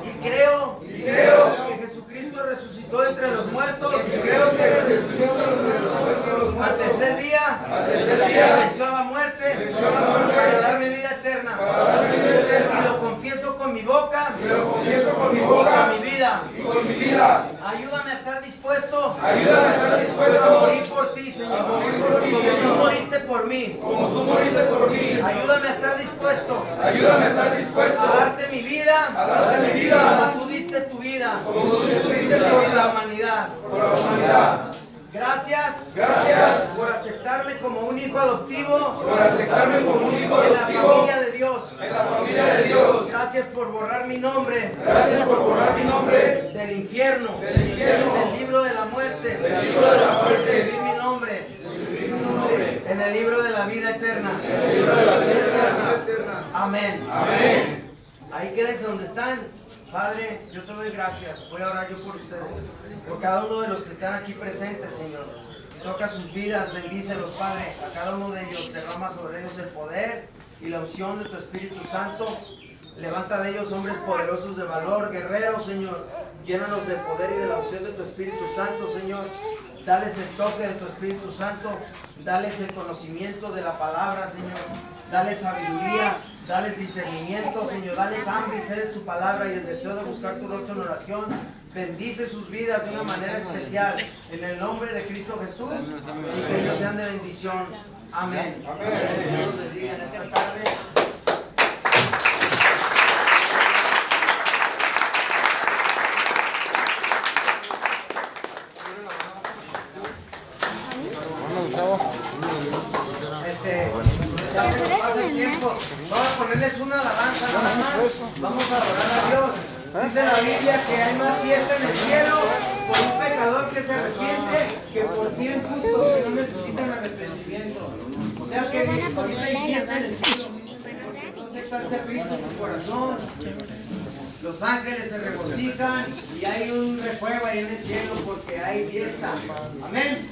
y creo que Jesucristo resucitó entre los muertos. Al tercer día venció a la muerte para darme vida eterna. Y lo confieso con mi boca y con mi vida. Ayúdame a estar dispuesto a morir por ti, Señor, como tú moriste por mí. Ayúdame a estar dispuesto a darte mi vida como tú diste tu vida por la humanidad. Gracias por aceptarme como un hijo adoptivo en la familia de Dios. Gracias por borrar mi nombre del infierno, del libro de la muerte, y escribir mi nombre en el libro de la vida eterna. Amén. Ahí quédense donde están. Padre, yo te doy gracias. Voy a orar yo por ustedes, por cada uno de los que están aquí presentes, Señor. Toca sus vidas, bendícelos, Padre. A cada uno de ellos derrama sobre ellos el poder y la unción de tu Espíritu Santo. Levanta de ellos hombres poderosos de valor, guerreros, Señor. Llénanos del poder y de la unción de tu Espíritu Santo, Señor. Dales el toque de tu Espíritu Santo. Dales el conocimiento de la palabra, Señor. Dales sabiduría. Dales discernimiento, Señor. Dales hambre y sed de tu palabra y el deseo de buscar tu rostro en oración. Bendice sus vidas de una manera especial. En el nombre de Cristo Jesús. Y que ellos sean de bendición. Amén. Dios los bendiga en esta tarde. Ya se nos pasa el tiempo. Vamos a ponerles una alabanza nada más. Vamos a adorar a Dios. Dice la Biblia que hay más fiesta en el cielo por un pecador que se arrepiente que por 100 justos que no necesitan arrepentimiento. O sea que ahorita hay fiesta en el cielo. Porque tú aceptaste a Cristo en tu corazón. Los ángeles se regocijan y hay un refuego ahí en el cielo porque hay fiesta. Amén.